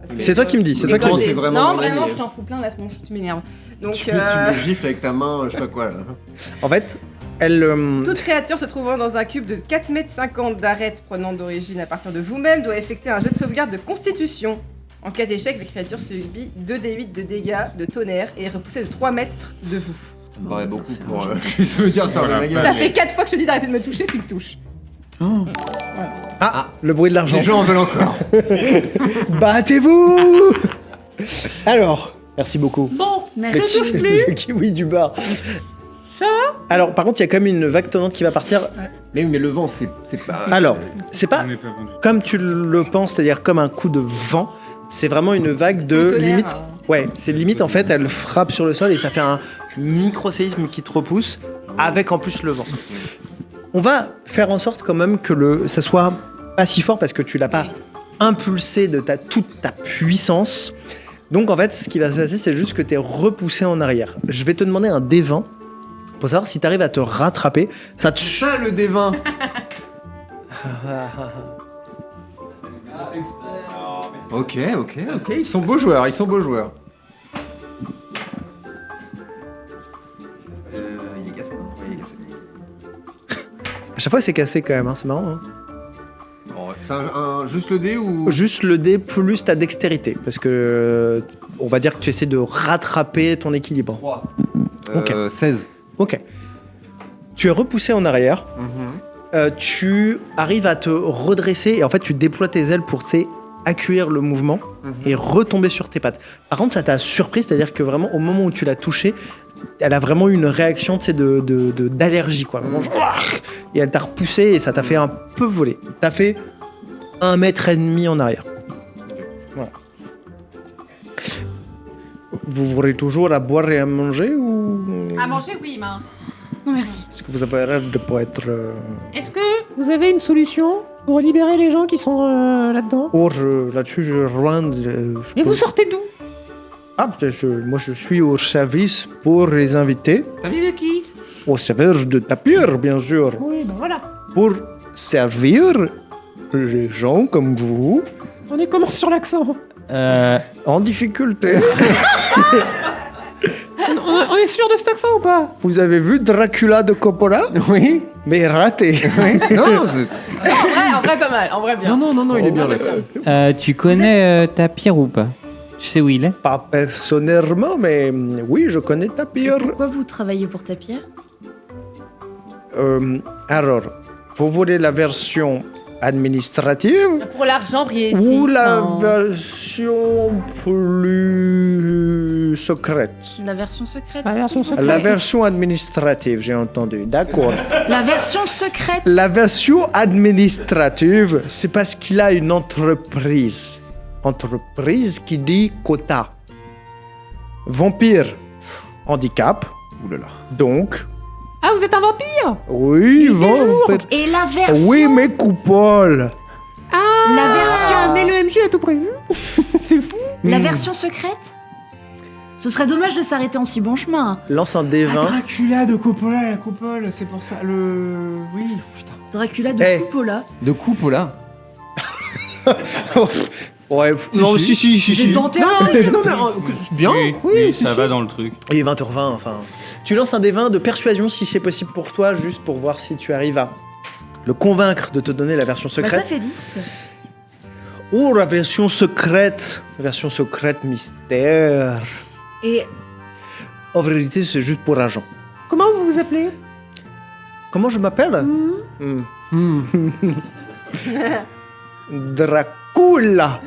parce que- c'est toi qui me dis, c'est toi qui me quand dis. c'est vraiment Non, dans la vraiment, ligne. je t'en fous plein là, tu m'énerves. Donc, Tu me gifles avec ta main, je sais pas quoi là. En fait, elle... toute créature se trouvant dans un cube de 4,50 m d'arête prenant d'origine à partir de vous-même doit effectuer un jet de sauvegarde de constitution. En cas d'échec, la créature subit 2d8 de dégâts de tonnerre et est repoussée de 3 mètres de vous. Ça me paraît beaucoup pour. Ça veut dire faire Voilà, la gueule. Ça fait 4 fois que je te dis d'arrêter de me toucher, tu me touches. Ah, le bruit de l'argent. Les gens en veulent encore. Battez-vous. Alors, merci beaucoup. Bon, Merci. Le kiwi du bar. Alors, par contre, il y a quand même une vague tonnante qui va partir. Mais le vent, c'est pas. Alors, c'est pas On n'est pas vendu. comme tu le penses, c'est-à-dire comme un coup de vent. C'est vraiment une vague de Le tonnerre, limite. hein. Ouais, c'est limite en fait, elle frappe sur le sol et ça fait un micro-séisme qui te repousse avec en plus le vent. On va faire en sorte quand même que ça soit pas si fort parce que tu l'as pas impulsé de toute ta puissance. Donc en fait, ce qui va se passer, c'est juste que tu es repoussé en arrière. Je vais te demander un D20 pour savoir si tu arrives à te rattraper. Ça te... Ça le D20. Ok, ils sont beaux joueurs, Il est cassé, non? Ouais, il est cassé. À chaque fois, c'est cassé quand même, hein, c'est marrant. Hein. Bon, c'est juste le dé ou. Juste le dé plus ta dextérité, parce que on va dire que tu essaies de rattraper ton équilibre. 3. Ok. 16. Ok. Tu es repoussé en arrière. Tu arrives à te redresser et en fait tu déploies tes ailes pour accueillir le mouvement et retomber sur tes pattes. Par contre, ça t'a surpris, c'est-à-dire que vraiment au moment où tu l'as touchée, elle a vraiment eu une réaction d'allergie quoi. Vraiment, genre, et elle t'a repoussé et ça t'a fait un peu voler. T'as fait 1,5 mètre en arrière. Voilà. Vous voulez toujours à boire et à manger ou À manger, oui, mais. Non, merci. est-ce que vous avez l'air de pas être est-ce que vous avez une solution pour libérer les gens qui sont là-dedans? là-dessus je rejoins. Et vous sortez d'où? Ah, moi je suis au service pour les invités, T'as vu de qui? au service de Tapir bien sûr, Oui, ben voilà. pour servir les gens comme vous On est comment sur l'accent? en difficulté. On est sûr de cet accent ou pas? Vous avez vu Dracula de Coppola? Oui. Mais raté. Non, c'est- En vrai, pas mal. En vrai, bien. non, il est bien là. Tu connais Tapir ou pas? Tu sais où il est? Pas personnellement, mais oui, je connais Tapir. Pourquoi vous travaillez pour Tapir? Alors, vous voulez la version administrative Pour l'argent, Brié. ou la version plus secrète? La version secrète. La version s'il vous secrète. La plaît. version administrative, j'ai entendu. D'accord. La version secrète. La version administrative, c'est parce qu'il a une entreprise. Entreprise qui dit quota. Vampire, handicap. Oulala. Donc, Ah, vous êtes un vampire? oui, vampire. Et la version. Oui, mais coupole. La version. Mais le MJ a tout prévu. C'est fou. La version secrète. Ce serait dommage de s'arrêter en si bon chemin. Lance un D20. Dracula de Coppola, la coupole, c'est pour ça. Oui, putain. Dracula de Eh. Coppola. De Coppola. Ouais, non, si. J'ai tenté un Non, truc. mais bien. Oui, ça va dans le truc. Il est 20h20, enfin. Tu lances un D20 de persuasion si c'est possible pour toi, juste pour voir si tu arrives à le convaincre de te donner la version Bah, ça secrète. fait 10. Oh, la version secrète. Version secrète mystère. Et En vérité, c'est juste pour agent. Comment vous vous appelez? Comment je m'appelle Dracula.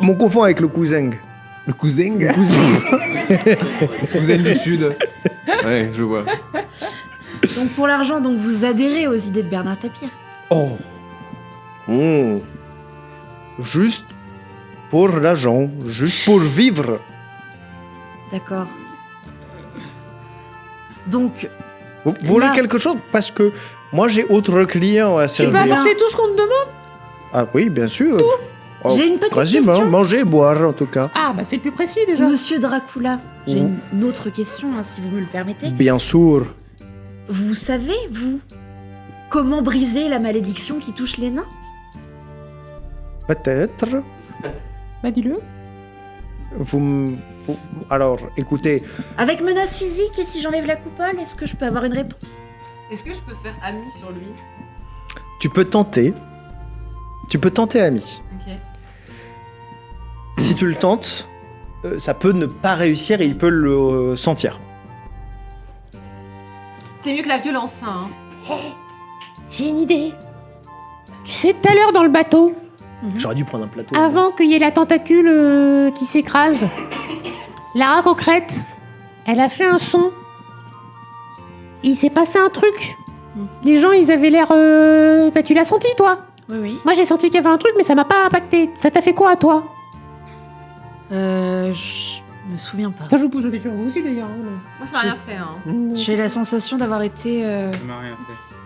Mon confond avec le cousin. Le cousin. Le cousin. Cousin du Sud. Ouais, je vois. donc pour l'argent, donc vous adhérez aux idées de Bernard Tapir. Oh. Juste pour l'argent, juste pour vivre. D'accord. Donc, Vous voulez Là. quelque chose? Parce que moi j'ai autres clients à Tu vas servir. apporter tout ce qu'on te demande? Ah oui, bien sûr. Oh, J'ai une petite vas-y, question. manger et boire en tout cas. Ah, bah c'est plus précis déjà. Monsieur Dracula, j'ai Mhm. une autre question, hein, si vous me le permettez. Bien sûr. Vous savez, vous, comment briser la malédiction qui touche les nains? Peut-être. Bah dis-le. Alors, écoutez, Avec menace physique et si j'enlève la coupole, est-ce que je peux avoir une réponse? Est-ce que je peux faire ami sur lui? tu peux tenter. Tu peux tenter Ami. Ok. Si tu le tentes, ça peut ne pas réussir et il peut le sentir. C'est mieux que la violence, hein. J'ai une idée. Tu sais, tout à l'heure dans le bateau, J'aurais dû prendre un plateau. avant qu'il y ait la tentacule qui s'écrase, Lara Concrète, elle a fait un son. Il s'est passé un truc. Les gens, ils avaient l'air... Bah, tu l'as senti, toi? Oui, oui. Moi, j'ai senti qu'il y avait un truc, mais ça m'a pas impacté. Ça t'a fait quoi, à toi? Je me souviens pas. Enfin, je vous pose la question, vous aussi, d'ailleurs. Moi, ça m'a rien fait, hein. J'ai la sensation d'avoir été... Ça m'a rien fait.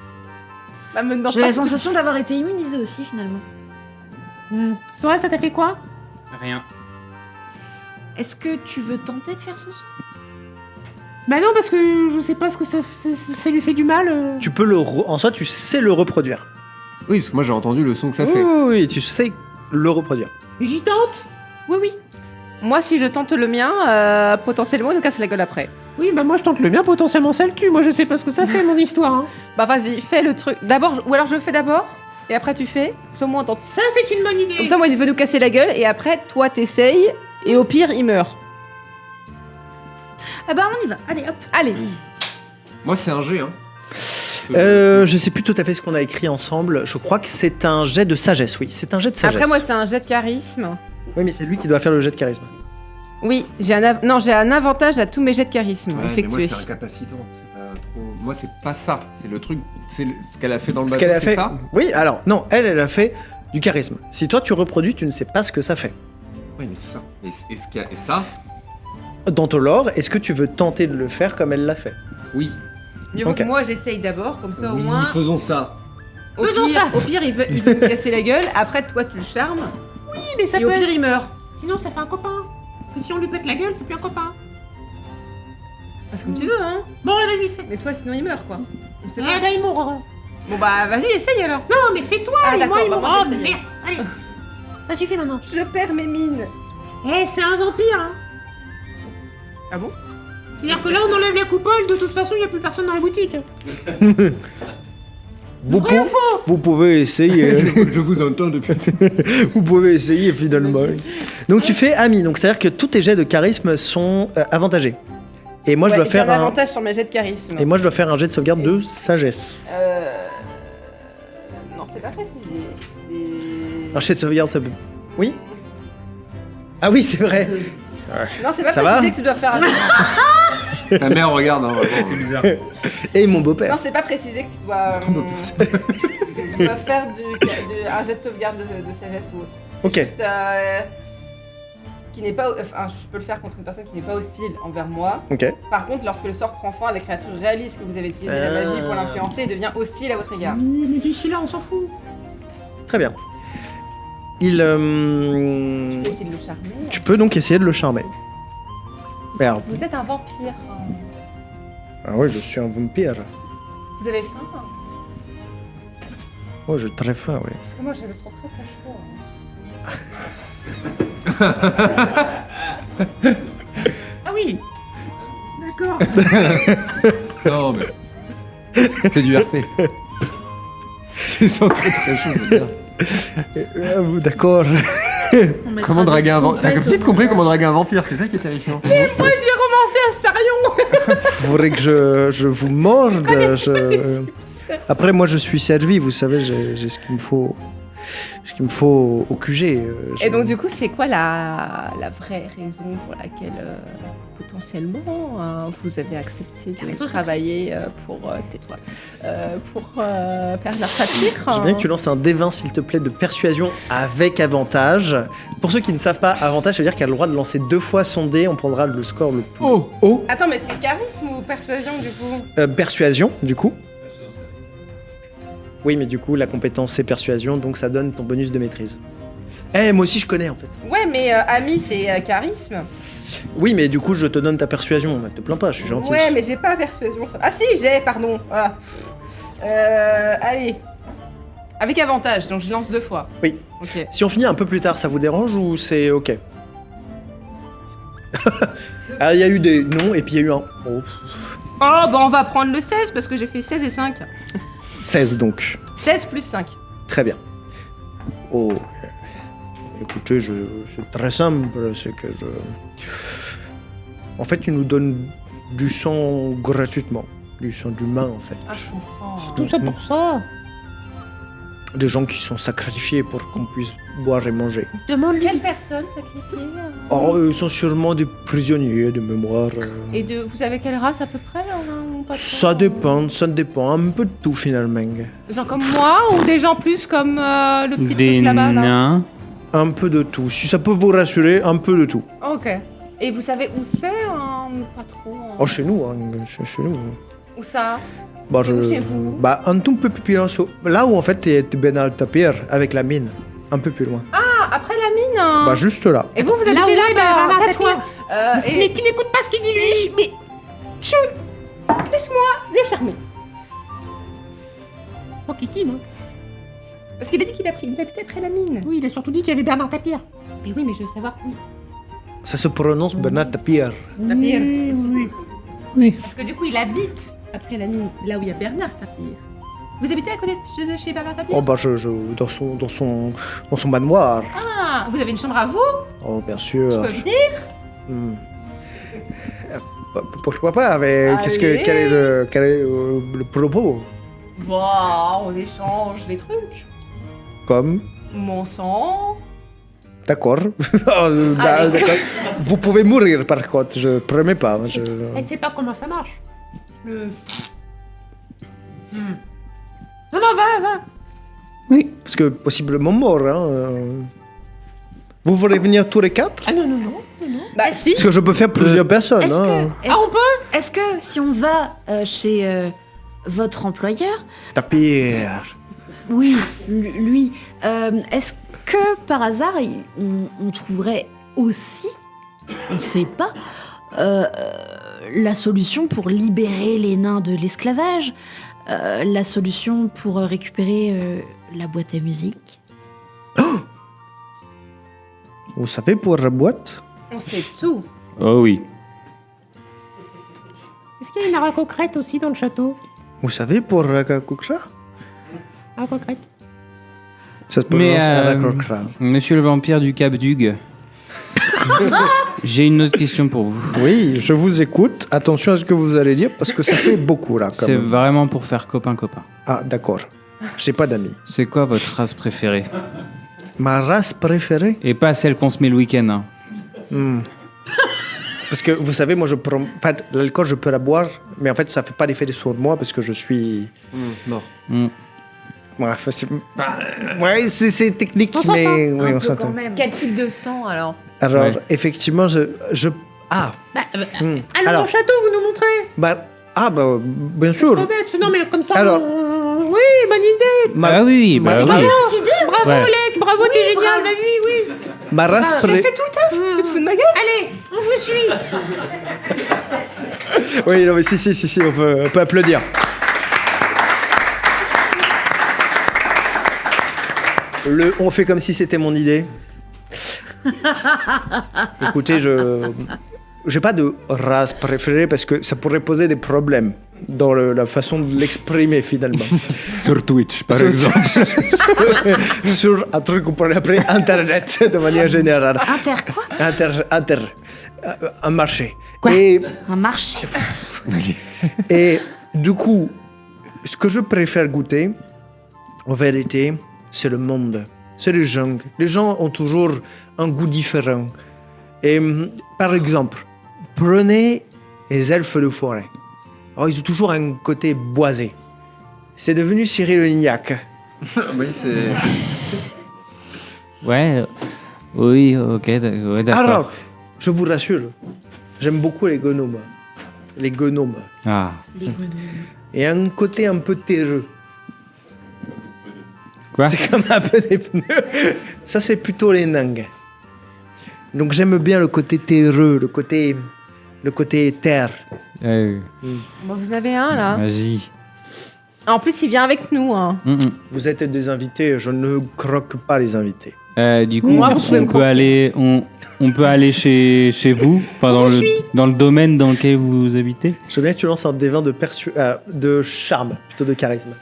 Bah, me demande J'ai pas la ce que- sensation d'avoir été immunisée aussi, finalement. Toi, ça t'a fait quoi? Rien. Est-ce que tu veux tenter de faire ce son? Bah non, parce que je sais pas ce que ça lui fait du mal. Tu peux en soi, tu sais le reproduire. Oui, parce que moi j'ai entendu le son que ça Oui, fait. oui, oui, tu sais le reproduire. J'y tente. Oui, oui. Moi, si je tente le mien, potentiellement, on nous casse la gueule après. Oui, bah moi, je tente le mien, potentiellement ça le tue. Moi, je sais pas ce que ça fait, mon histoire. Hein. Bah, vas-y, fais le truc. D'abord, ou alors je le fais d'abord, et après tu fais. Comme ça, au moins, on tente. Ça, c'est une bonne idée. Comme ça, moi, il veut nous casser la gueule, et après, toi, t'essayes, et au pire, il meurt. Ah bah, on y va. Allez, hop. Allez. Moi c'est un G, hein. Je sais plus tout à fait ce qu'on a écrit ensemble. Je crois que c'est un jet de sagesse, oui. C'est un jet de sagesse. Après, moi, c'est un jet de charisme. Oui, mais c'est lui qui doit faire le jet de charisme. Oui, j'ai un avantage à tous mes jets de charisme Ouais, mais moi effectués. c'est incapacitant. C'est pas trop. Moi c'est pas ça. C'est le truc. C'est ce qu'elle a fait dans le Ce bateau. qu'elle a c'est fait. ça. Oui, alors, non, elle a fait du charisme. Si toi tu reproduis, tu ne sais pas ce que ça fait. Oui, mais c'est ça. Et ce qu'il y a. Et ça. Dans ton lore, est-ce que tu veux tenter de le faire comme elle l'a fait? Oui. Du coup, Ok. moi, j'essaye d'abord, comme ça, au Oui, moins. faisons ça. Au pire, il veut nous casser la gueule. Après, toi, tu le charmes. Oui, mais ça Et au peut... pire, il meurt. Sinon, ça fait un copain. Et si on lui pète la gueule, c'est plus un copain. C'est comme tu veux, hein. Bon, vas-y, fais. Mais toi, sinon, il meurt, quoi. On sait Ah, pas. bah, il mourra. Bon, bah, vas-y, essaye alors. Non, mais fais-toi, Ah, et d'accord, moi, il bah, mourra. moi, Oh, j'essaye. merde. Allez. Ça suffit maintenant. Je perds mes mines. Eh, c'est un vampire, hein. Ah bon? C'est-à-dire que là, on enlève la coupole, de toute façon, il n'y a plus personne dans la boutique. Vous pouvez essayer. Je vous entends depuis. Vous pouvez essayer finalement. Donc tu fais ami, donc c'est-à-dire que tous tes jets de charisme sont avantagés. Et moi je dois faire un un avantage sur mes jets de charisme. et moi je dois faire un jet de sauvegarde de sagesse. Non, c'est pas précisé. C'est. Un jet de sauvegarde ça peut. Oui. Ah oui c'est vrai. Non, c'est pas Ça précisé va que tu dois faire un. Ta mère regarde, hein, vraiment. C'est bizarre. Et mon Non, beau-père. c'est pas précisé que tu dois. Que tu dois faire un jet de sauvegarde de sagesse ou autre. C'est Ok. Juste, qui n'est pas. Enfin, je peux le faire contre une personne qui n'est pas hostile envers moi. Ok. Par contre, lorsque le sort prend fin, la créature réalise que vous avez utilisé la magie pour l'influencer et devient hostile à votre égard. Oui, mais d'ici là, on s'en fout. Très bien. Il. Je peux essayer de le charmer. Tu peux donc essayer de le charmer. Merde. Vous êtes un vampire. Ah oui je suis un vampire. Vous avez faim? Oh j'ai très faim oui. Parce que moi, j'ai le sang très très chaud. Ah oui. D'accord. Non, mais. C'est du RP. Je sens très très chaud, c'est bien. D'accord. On mettra Comment des draguer un vampire? T'as trompettes vite au compris montage. comment draguer un vampire, c'est ça qui est terrifiant. Moi, j'ai romancé un Sarion. Faudrait que je vous morde. Après, moi, je suis servi, vous savez, j'ai ce qu'il me faut. Ce qu'il me faut au QG. Et donc, du coup, c'est quoi la vraie raison pour laquelle potentiellement vous avez accepté de travailler pour tais-toi, pour Perdre Papier? J'ai bien que tu lances un D20, s'il te plaît, de persuasion avec avantage. Pour ceux qui ne savent pas, avantage, ça veut dire qu'elle a le droit de lancer 2 fois son dé. On prendra le score le plus haut. Attends, mais c'est charisme ou persuasion du coup? Persuasion, du coup. Oui, mais du coup, la compétence, c'est persuasion, donc ça donne ton bonus de maîtrise. Moi aussi je connais en fait. Ouais, mais ami, c'est charisme. Oui, mais du coup je te donne ta persuasion. Te plains pas, je suis gentil. Ouais, mais j'ai pas persuasion. Ça... Ah si, j'ai, pardon. Voilà. Allez. Avec avantage, donc je lance 2 fois. Oui. Ok. Si on finit un peu plus tard, ça vous dérange ou c'est ok? Alors il y a eu des non et puis il y a eu un. Oh. Oh, bah on va prendre le 16 parce que j'ai fait 16 et 5. 16 donc. 16 plus 5. Très bien. Oh. Écoutez, c'est très simple, c'est que je... En fait, ils nous donnent du sang gratuitement. Du sang d'humain, en fait. Ah, je comprends. Tout ça pour ça. Des gens qui sont sacrifiés pour qu'on puisse boire et manger. Demande Quelle personne sacrifiée Or, ils sont sûrement des prisonniers de mémoire. Et vous savez quelle race à peu près ou pas trop Ça dépend un peu de tout finalement. Des gens comme moi ou des gens plus comme le petit Des truc là-bas là nains. Un peu de tout. Si ça peut vous rassurer, un peu de tout. Ok. Et vous savez où c'est Pas trop. Oh, chez nous, hein, c'est chez nous. Où ça Bah, C'est où chez vous un tout peu plus loin. Là où en fait t'es Ben Al-Tapir avec la mine. Un peu plus loin. Ah, après la mine Bah, juste là. Et vous habitez Là où là, est Bernard Tatouin Mais tu n'écoutes pas ce qu'il dit lui. Mais... Laisse-moi le charmer. Oh, Kiki, non? Parce qu'il a dit qu'il habitait près la mine. Oui, il a surtout dit qu'il y avait Bernard Tapir. Mais oui, mais je veux savoir où. Ça se prononce Ben Al-Tapir. Tapir. Oui. Oui. Parce que du coup, il habite après la mine, là où il y a Bernard Tapir. Vous habitez à côté de chez Bernard Tapir Oh bah dans son manoir. Ah, vous avez une chambre à vous Oh bien Je sûr. peux venir Hmm. Pourquoi pas, mais Allez. quel est le propos? Bon, on échange des trucs. Comme? Mon sang. D'accord. D'accord. Vous pouvez mourir par contre, je promets pas. Elle sait pas comment ça marche. Le... Non, va. Oui. Parce que possiblement mort. Hein. Vous voulez venir tous les 4? Ah non. Bah si. Parce que je peux faire plusieurs personnes. Est-ce Hein. que, est-ce que si on va chez votre employeur, Tapir. oui, lui, est-ce que par hasard on trouverait aussi, on ne sait pas, la solution pour libérer les nains de l'esclavage, la solution pour récupérer la boîte à musique? Vous savez pour la boîte? On sait tout. Oh oui. Est-ce qu'il y a une aracocrète aussi dans le château? Vous savez pour la Kukra? Aracocrète. Ça se Mais, prononce à la Kukra. Monsieur le vampire du Cap d'Hugues. J'ai une autre question pour vous. Oui, je vous écoute. Attention à ce que vous allez dire parce que ça fait beaucoup là. Quand C'est même. vraiment pour faire copain-copain. Ah d'accord. J'ai pas d'amis. C'est quoi votre race préférée? Ma race préférée? Et pas celle qu'on se met le week-end. Hein. Parce que vous savez, moi je prends. Enfin, l'alcool je peux la boire, mais en fait ça fait pas l'effet sur moi parce que je suis. Mort. Ouais, ouais, c'est technique, mais oui, on s'entend. Quel type de sang alors Alors, Ouais. effectivement, Ah Allons Alors. au château, vous nous montrez. Bien sûr. Trop bête. Non, mais comme ça. Alors. Oui, bonne idée. Ah oui, bah oui. Bravo, Ouais. Olek. Bravo, t'es génial. Vas-y, oui. Ma race J'ai pré- fait tout le taf. Tu te fous de ma gueule Allez, on vous suit. Oui, non, mais si, on peut applaudir. On fait comme si c'était mon idée. Écoutez, j'ai pas de race préférée parce que ça pourrait poser des problèmes dans la façon de l'exprimer finalement. Sur Twitch, par Sur- exemple. sur un truc qu'on pourrait appeler Internet de manière générale. Inter quoi? Un marché. Quoi? Et Un marché? Et du coup, ce que je préfère goûter, en vérité, c'est le monde. C'est le jungle. Les gens ont toujours un goût différent. Et par exemple, prenez les elfes de forêt. Alors, ils ont toujours un côté boisé. C'est devenu Cyril Lignac. Oui, c'est. Ouais. Oui, ok, ouais, d'accord. Alors, je vous rassure, j'aime beaucoup les gnomes. Les gnomes. Ah. Et un côté un peu terreux. Quoi? C'est comme un peu des pneus. Ça, c'est plutôt les nains. Donc j'aime bien le côté terreux, le côté terre. Bon, vous en avez un là. Magie. En plus, il vient avec nous. Hein. Vous êtes des invités, je ne croque pas les invités. Du coup, Moi, vous pouvez me on peut aller, on peut aller chez vous, enfin, dans le domaine dans lequel vous habitez. Je veux bien que tu lances un D20 de charme, plutôt de charisme.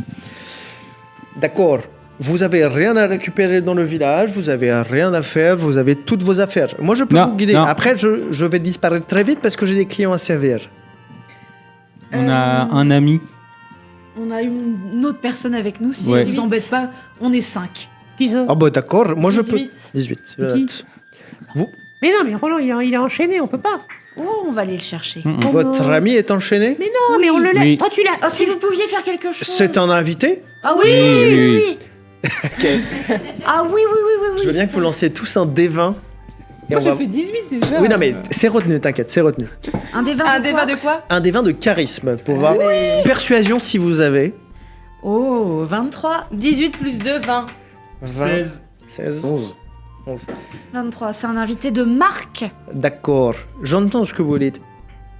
D'accord. Vous avez rien à récupérer dans le village, vous avez rien à faire, vous avez toutes vos affaires. Moi, je peux Non, vous guider. non. Après, je vais disparaître très vite parce que j'ai des clients à servir. On a un ami. On a une autre personne avec nous, si Ouais. ça vous embête pas, on est 5. Qui ça? Ah bah d'accord, moi je peux... 18. 18. je Qui note. Vous, Mais non, mais Roland, il est enchaîné, on peut pas. Oh, on va aller le chercher. Oh votre non. ami est enchaîné? Mais non, mais on le laisse. Oui. Toi, tu l'as. Oh, si vous pouviez faire quelque chose. C'est un invité? Ah oui, Oui, oui, oui, oui. Ah oui, oui, oui, oui. Je veux bien que vous lanciez tous un D20. Et Moi, on va... j'ai fait 18 déjà. Oui, non mais c'est retenu, t'inquiète, c'est retenu. Un des 20 Un débat de quoi? Un D20 de charisme pour voir. Allez. Persuasion si vous avez. Oh, 23. 18 plus 2, 20. 20, 16, 11. 23, c'est un invité de marque. D'accord, j'entends ce que vous dites.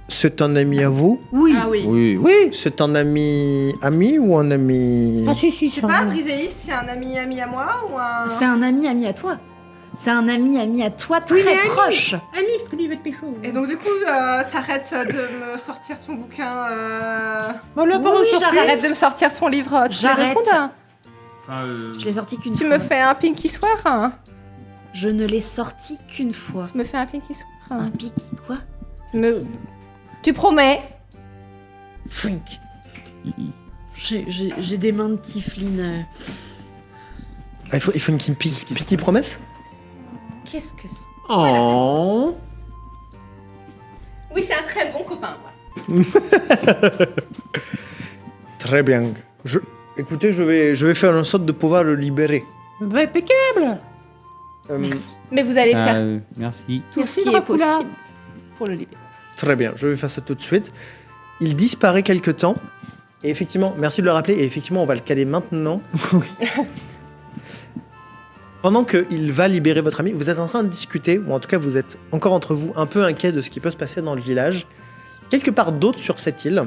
C'est un ami à vous? Oui. Ah oui. Oui. Oui. C'est un ami ou un ami... Ah, si, Je sais pas, Briséis, c'est un ami à moi ou un. C'est un ami à toi. C'est un ami à toi très Oui, mais ami. proche. Ami, parce que lui, il va te pécho. Et donc, du coup, t'arrêtes de me sortir ton bouquin. Bon, là, Oui, pas ressorti. j'arrête. T'arrêtes de me sortir ton livre toutes les 2 J'arrête. secondes. Je l'ai sorti qu'une Tu fois. me fais un Pinky Swear. Je ne l'ai sorti qu'une fois. Tu me fais un Pinky Swear. Un piqui quoi? Tu promets. Frink. J'ai des mains de Tiflin. Ah, il faut une petite promesse? Qu'est-ce que c'est? Oh. Oui, c'est un très bon copain. Ouais. Très bien. Écoutez, je vais faire en sorte de pouvoir le libérer. Va impeccable. Merci. Mais vous allez faire Merci. tout Merci, ce qui est Dracula. possible pour le libérer. Très bien, je vais faire ça tout de suite. Il disparaît quelque temps. Et effectivement, merci de le rappeler. Et effectivement, on va le caler maintenant. Pendant qu'il va libérer votre ami, vous êtes en train de discuter, ou en tout cas vous êtes encore entre vous un peu inquiet de ce qui peut se passer dans le village. Quelque part d'autre sur cette île,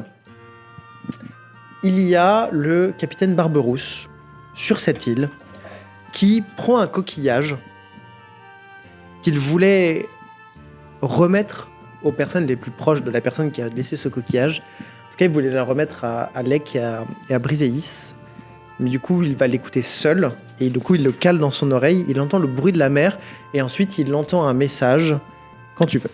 il y a le capitaine Barberousse sur cette île qui prend un coquillage qu'il voulait remettre aux personnes les plus proches de la personne qui a laissé ce coquillage. En tout cas, il voulait la remettre à Lek et à Briséis. Mais du coup, il va l'écouter seul. Et du coup, il le cale dans son oreille. Il entend le bruit de la mer. Et ensuite, il entend un message. Quand tu veux.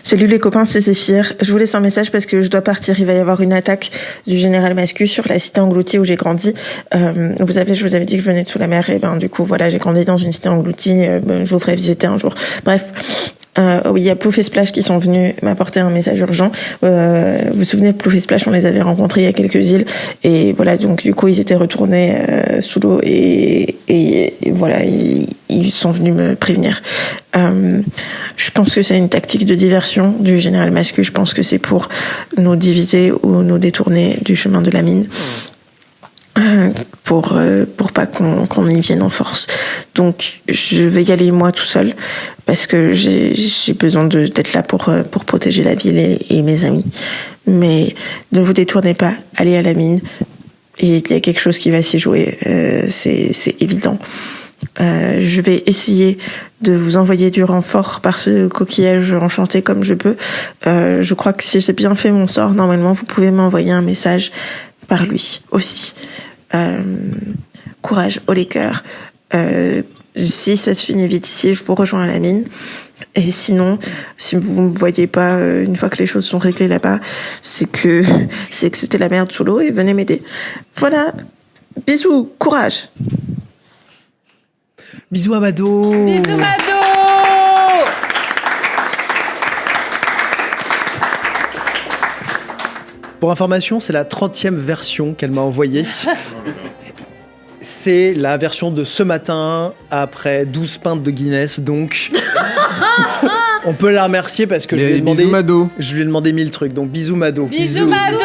Salut les copains, c'est Zéphyr. Je vous laisse un message parce que je dois partir. Il va y avoir une attaque du général Mascu sur la cité engloutie où j'ai grandi. Je vous avais dit que je venais de sous la mer. Et ben, du coup, voilà, j'ai grandi dans une cité engloutie. Je vous ferai visiter un jour. Bref. Oui, il y a Plouf et Splash qui sont venus m'apporter un message urgent. Vous vous souvenez de Plouf et Splash, on les avait rencontrés il y a quelques îles. Et voilà, donc du coup, ils étaient retournés sous l'eau et voilà, ils sont venus me prévenir. Je pense que c'est une tactique de diversion du général Mascu. Je pense que c'est pour nous diviser ou nous détourner du chemin de la mine. Pour pas qu'on y vienne en force. Donc je vais y aller moi tout seul parce que j'ai besoin d'être là pour protéger la ville et mes amis. Mais ne vous détournez pas, allez à la mine. Et il y a quelque chose qui va s'y jouer, c'est évident. Je vais essayer de vous envoyer du renfort par ce coquillage enchanté comme je peux. Je crois que si j'ai bien fait mon sort, normalement vous pouvez m'envoyer un message par lui aussi. Courage, haut les cœurs. Si ça se finit vite ici, je vous rejoins à la mine. Et sinon, si vous ne me voyez pas une fois que les choses sont réglées là-bas, c'est que c'était la merde sous l'eau et venez m'aider. Voilà. Bisous, courage. Bisous Amado. Bisous, Mado. Pour information, c'est la 30e version qu'elle m'a envoyée. C'est la version de ce matin, après 12 pintes de Guinness, donc... On peut la remercier parce que je lui ai demandé... Bisous Mado. Je lui ai demandé 1000 trucs, donc bisous Mado. Bisous, Mado.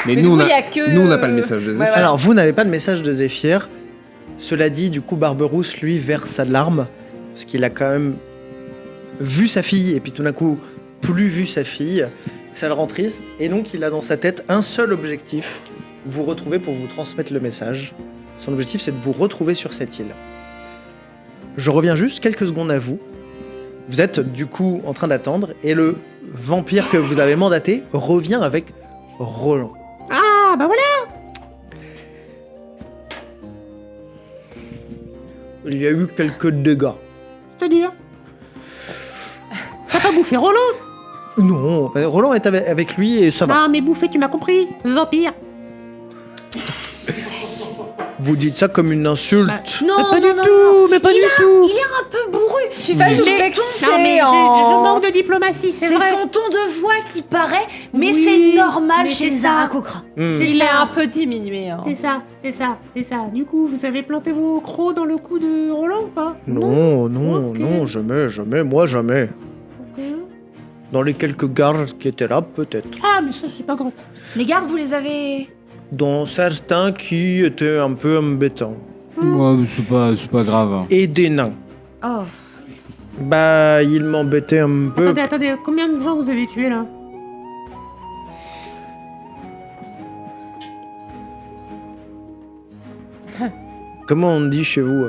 Mais Mais nous, du coup, on y a que- nous, on n'a pas le message de Zéphyr. Ouais, voilà. Alors, vous n'avez pas de message de Zéphyr. Cela dit, du coup, Barberousse, lui, verse sa larme, parce qu'il a quand même vu sa fille, et puis tout d'un coup, plus vu sa fille. Ça le rend triste, et donc il a dans sa tête un seul objectif, vous retrouver pour vous transmettre le message. Son objectif, c'est de vous retrouver sur cette île. Je reviens juste quelques secondes à vous. Vous êtes du coup en train d'attendre, et le vampire que vous avez mandaté revient avec Roland. Ah, bah voilà. Il y a eu quelques dégâts. C'est-à-dire T'as pas bouffé Roland? Non, Roland est avec lui et ça va. Non, mais bouffé, tu m'as compris. Vampire. Vous dites ça comme une insulte. Non, Mais pas non, du non, tout, mais pas du tout. Il est un peu bourru. Tu vas nous Mais- vexer Non, mais en- je manque de diplomatie, c'est C'est vrai. son ton de voix qui paraît, mais Oui, c'est normal mais chez c'est les ça. Aracocras. Hmm. C'est Il est ça. un peu diminué. Hein. C'est ça, c'est ça, c'est ça. Du coup, vous avez planté vos crocs dans le cou de Roland ou pas? Non, non, Ok. non, jamais, moi jamais. Ok. Dans les quelques gardes qui étaient là, peut-être. Ah, mais ça, c'est pas grave. Les gardes, vous les avez... Dans certains qui étaient un peu embêtants. Ouais, mais c'est pas grave. Et des nains. Oh. Bah, ils m'embêtaient un peu. Attendez, combien de gens vous avez tués là? Comment on dit chez vous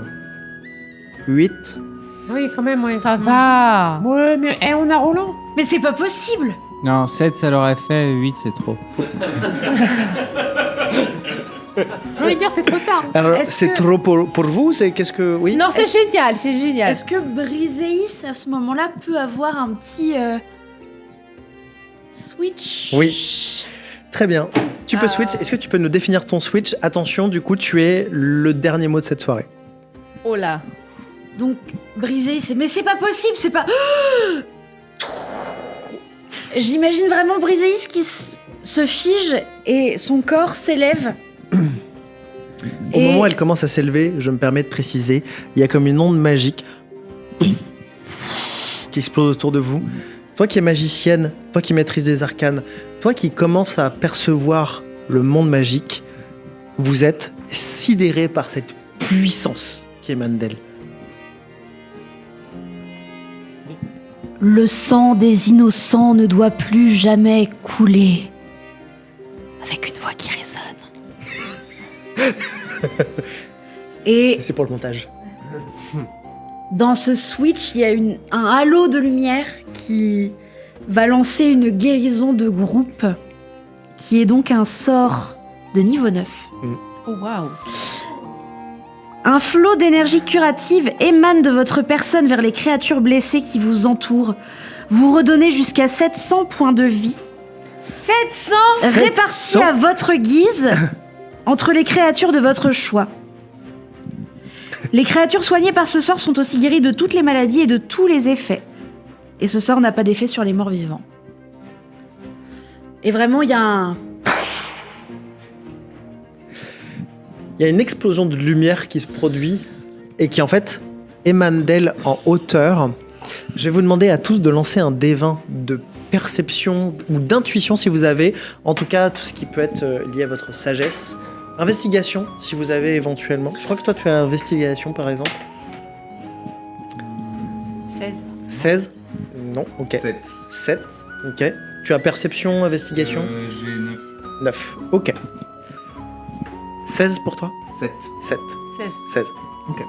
8 Oui, quand même, ouais. Ça va. Ouais, mais on a Roland. Mais c'est pas possible. Non, 7 ça l'aurait fait, 8 c'est trop. J'ai envie de dire, c'est trop tard. Alors, Est-ce c'est que- trop pour vous C'est qu'est-ce que. Oui Non, c'est génial, c'est génial. Est-ce que Briseis, à ce moment-là, peut avoir un petit... switch? Oui. Très bien. Tu peux switch. Est-ce que tu peux nous définir ton switch? Attention, du coup, tu es le dernier mot de cette soirée. Oh là. Donc, Briseis, mais c'est pas possible, c'est pas... J'imagine vraiment Briseis qui se fige et son corps s'élève. Au moment où elle commence à s'élever, je me permets de préciser, il y a comme une onde magique qui explose autour de vous. Toi qui es magicienne, toi qui maîtrise des arcanes, toi qui commence à percevoir le monde magique, vous êtes sidéré par cette puissance qui émane d'elle. Le sang des innocents ne doit plus jamais couler. Avec une voix qui résonne. Et C'est pour le montage. dans ce switch, il y a un halo de lumière qui va lancer une guérison de groupe, qui est donc un sort de niveau 9. Oh waouh. Un flot d'énergie curative émane de votre personne vers les créatures blessées qui vous entourent. Vous redonnez jusqu'à 700 points de vie, 700. répartis 700? à votre guise entre les créatures de votre choix. Les créatures soignées par ce sort sont aussi guéries de toutes les maladies et de tous les effets. Et ce sort n'a pas d'effet sur les morts vivants. Et vraiment, il y a un... Il y a une explosion de lumière qui se produit et qui en fait émane d'elle en hauteur. Je vais vous demander à tous de lancer un D20 de perception ou d'intuition si vous avez, en tout cas tout ce qui peut être lié à votre sagesse. Investigation si vous avez éventuellement. Je crois que toi tu as investigation par exemple. 16. 16 Non, ok. 7. 7, ok. Tu as perception, investigation J'ai 9. 9, ok. 16 pour toi 7. 7. 16. 16. Ok.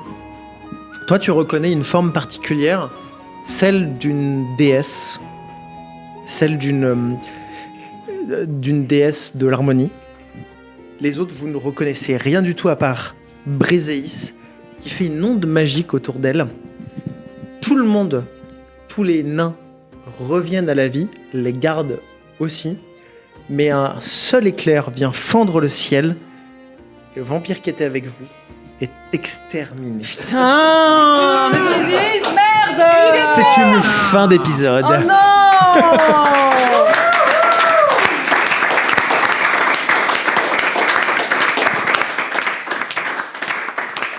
Toi, tu reconnais une forme particulière, celle d'une déesse, celle d'une déesse de l'harmonie. Les autres, vous ne reconnaissez rien du tout à part Briseis, qui fait une onde magique autour d'elle. Tout le monde, tous les nains reviennent à la vie, les gardes aussi, mais un seul éclair vient fendre le ciel. Et le vampire qui était avec vous est exterminé. Putain. Mais Briseis, merde. C'est une fin d'épisode. Oh non.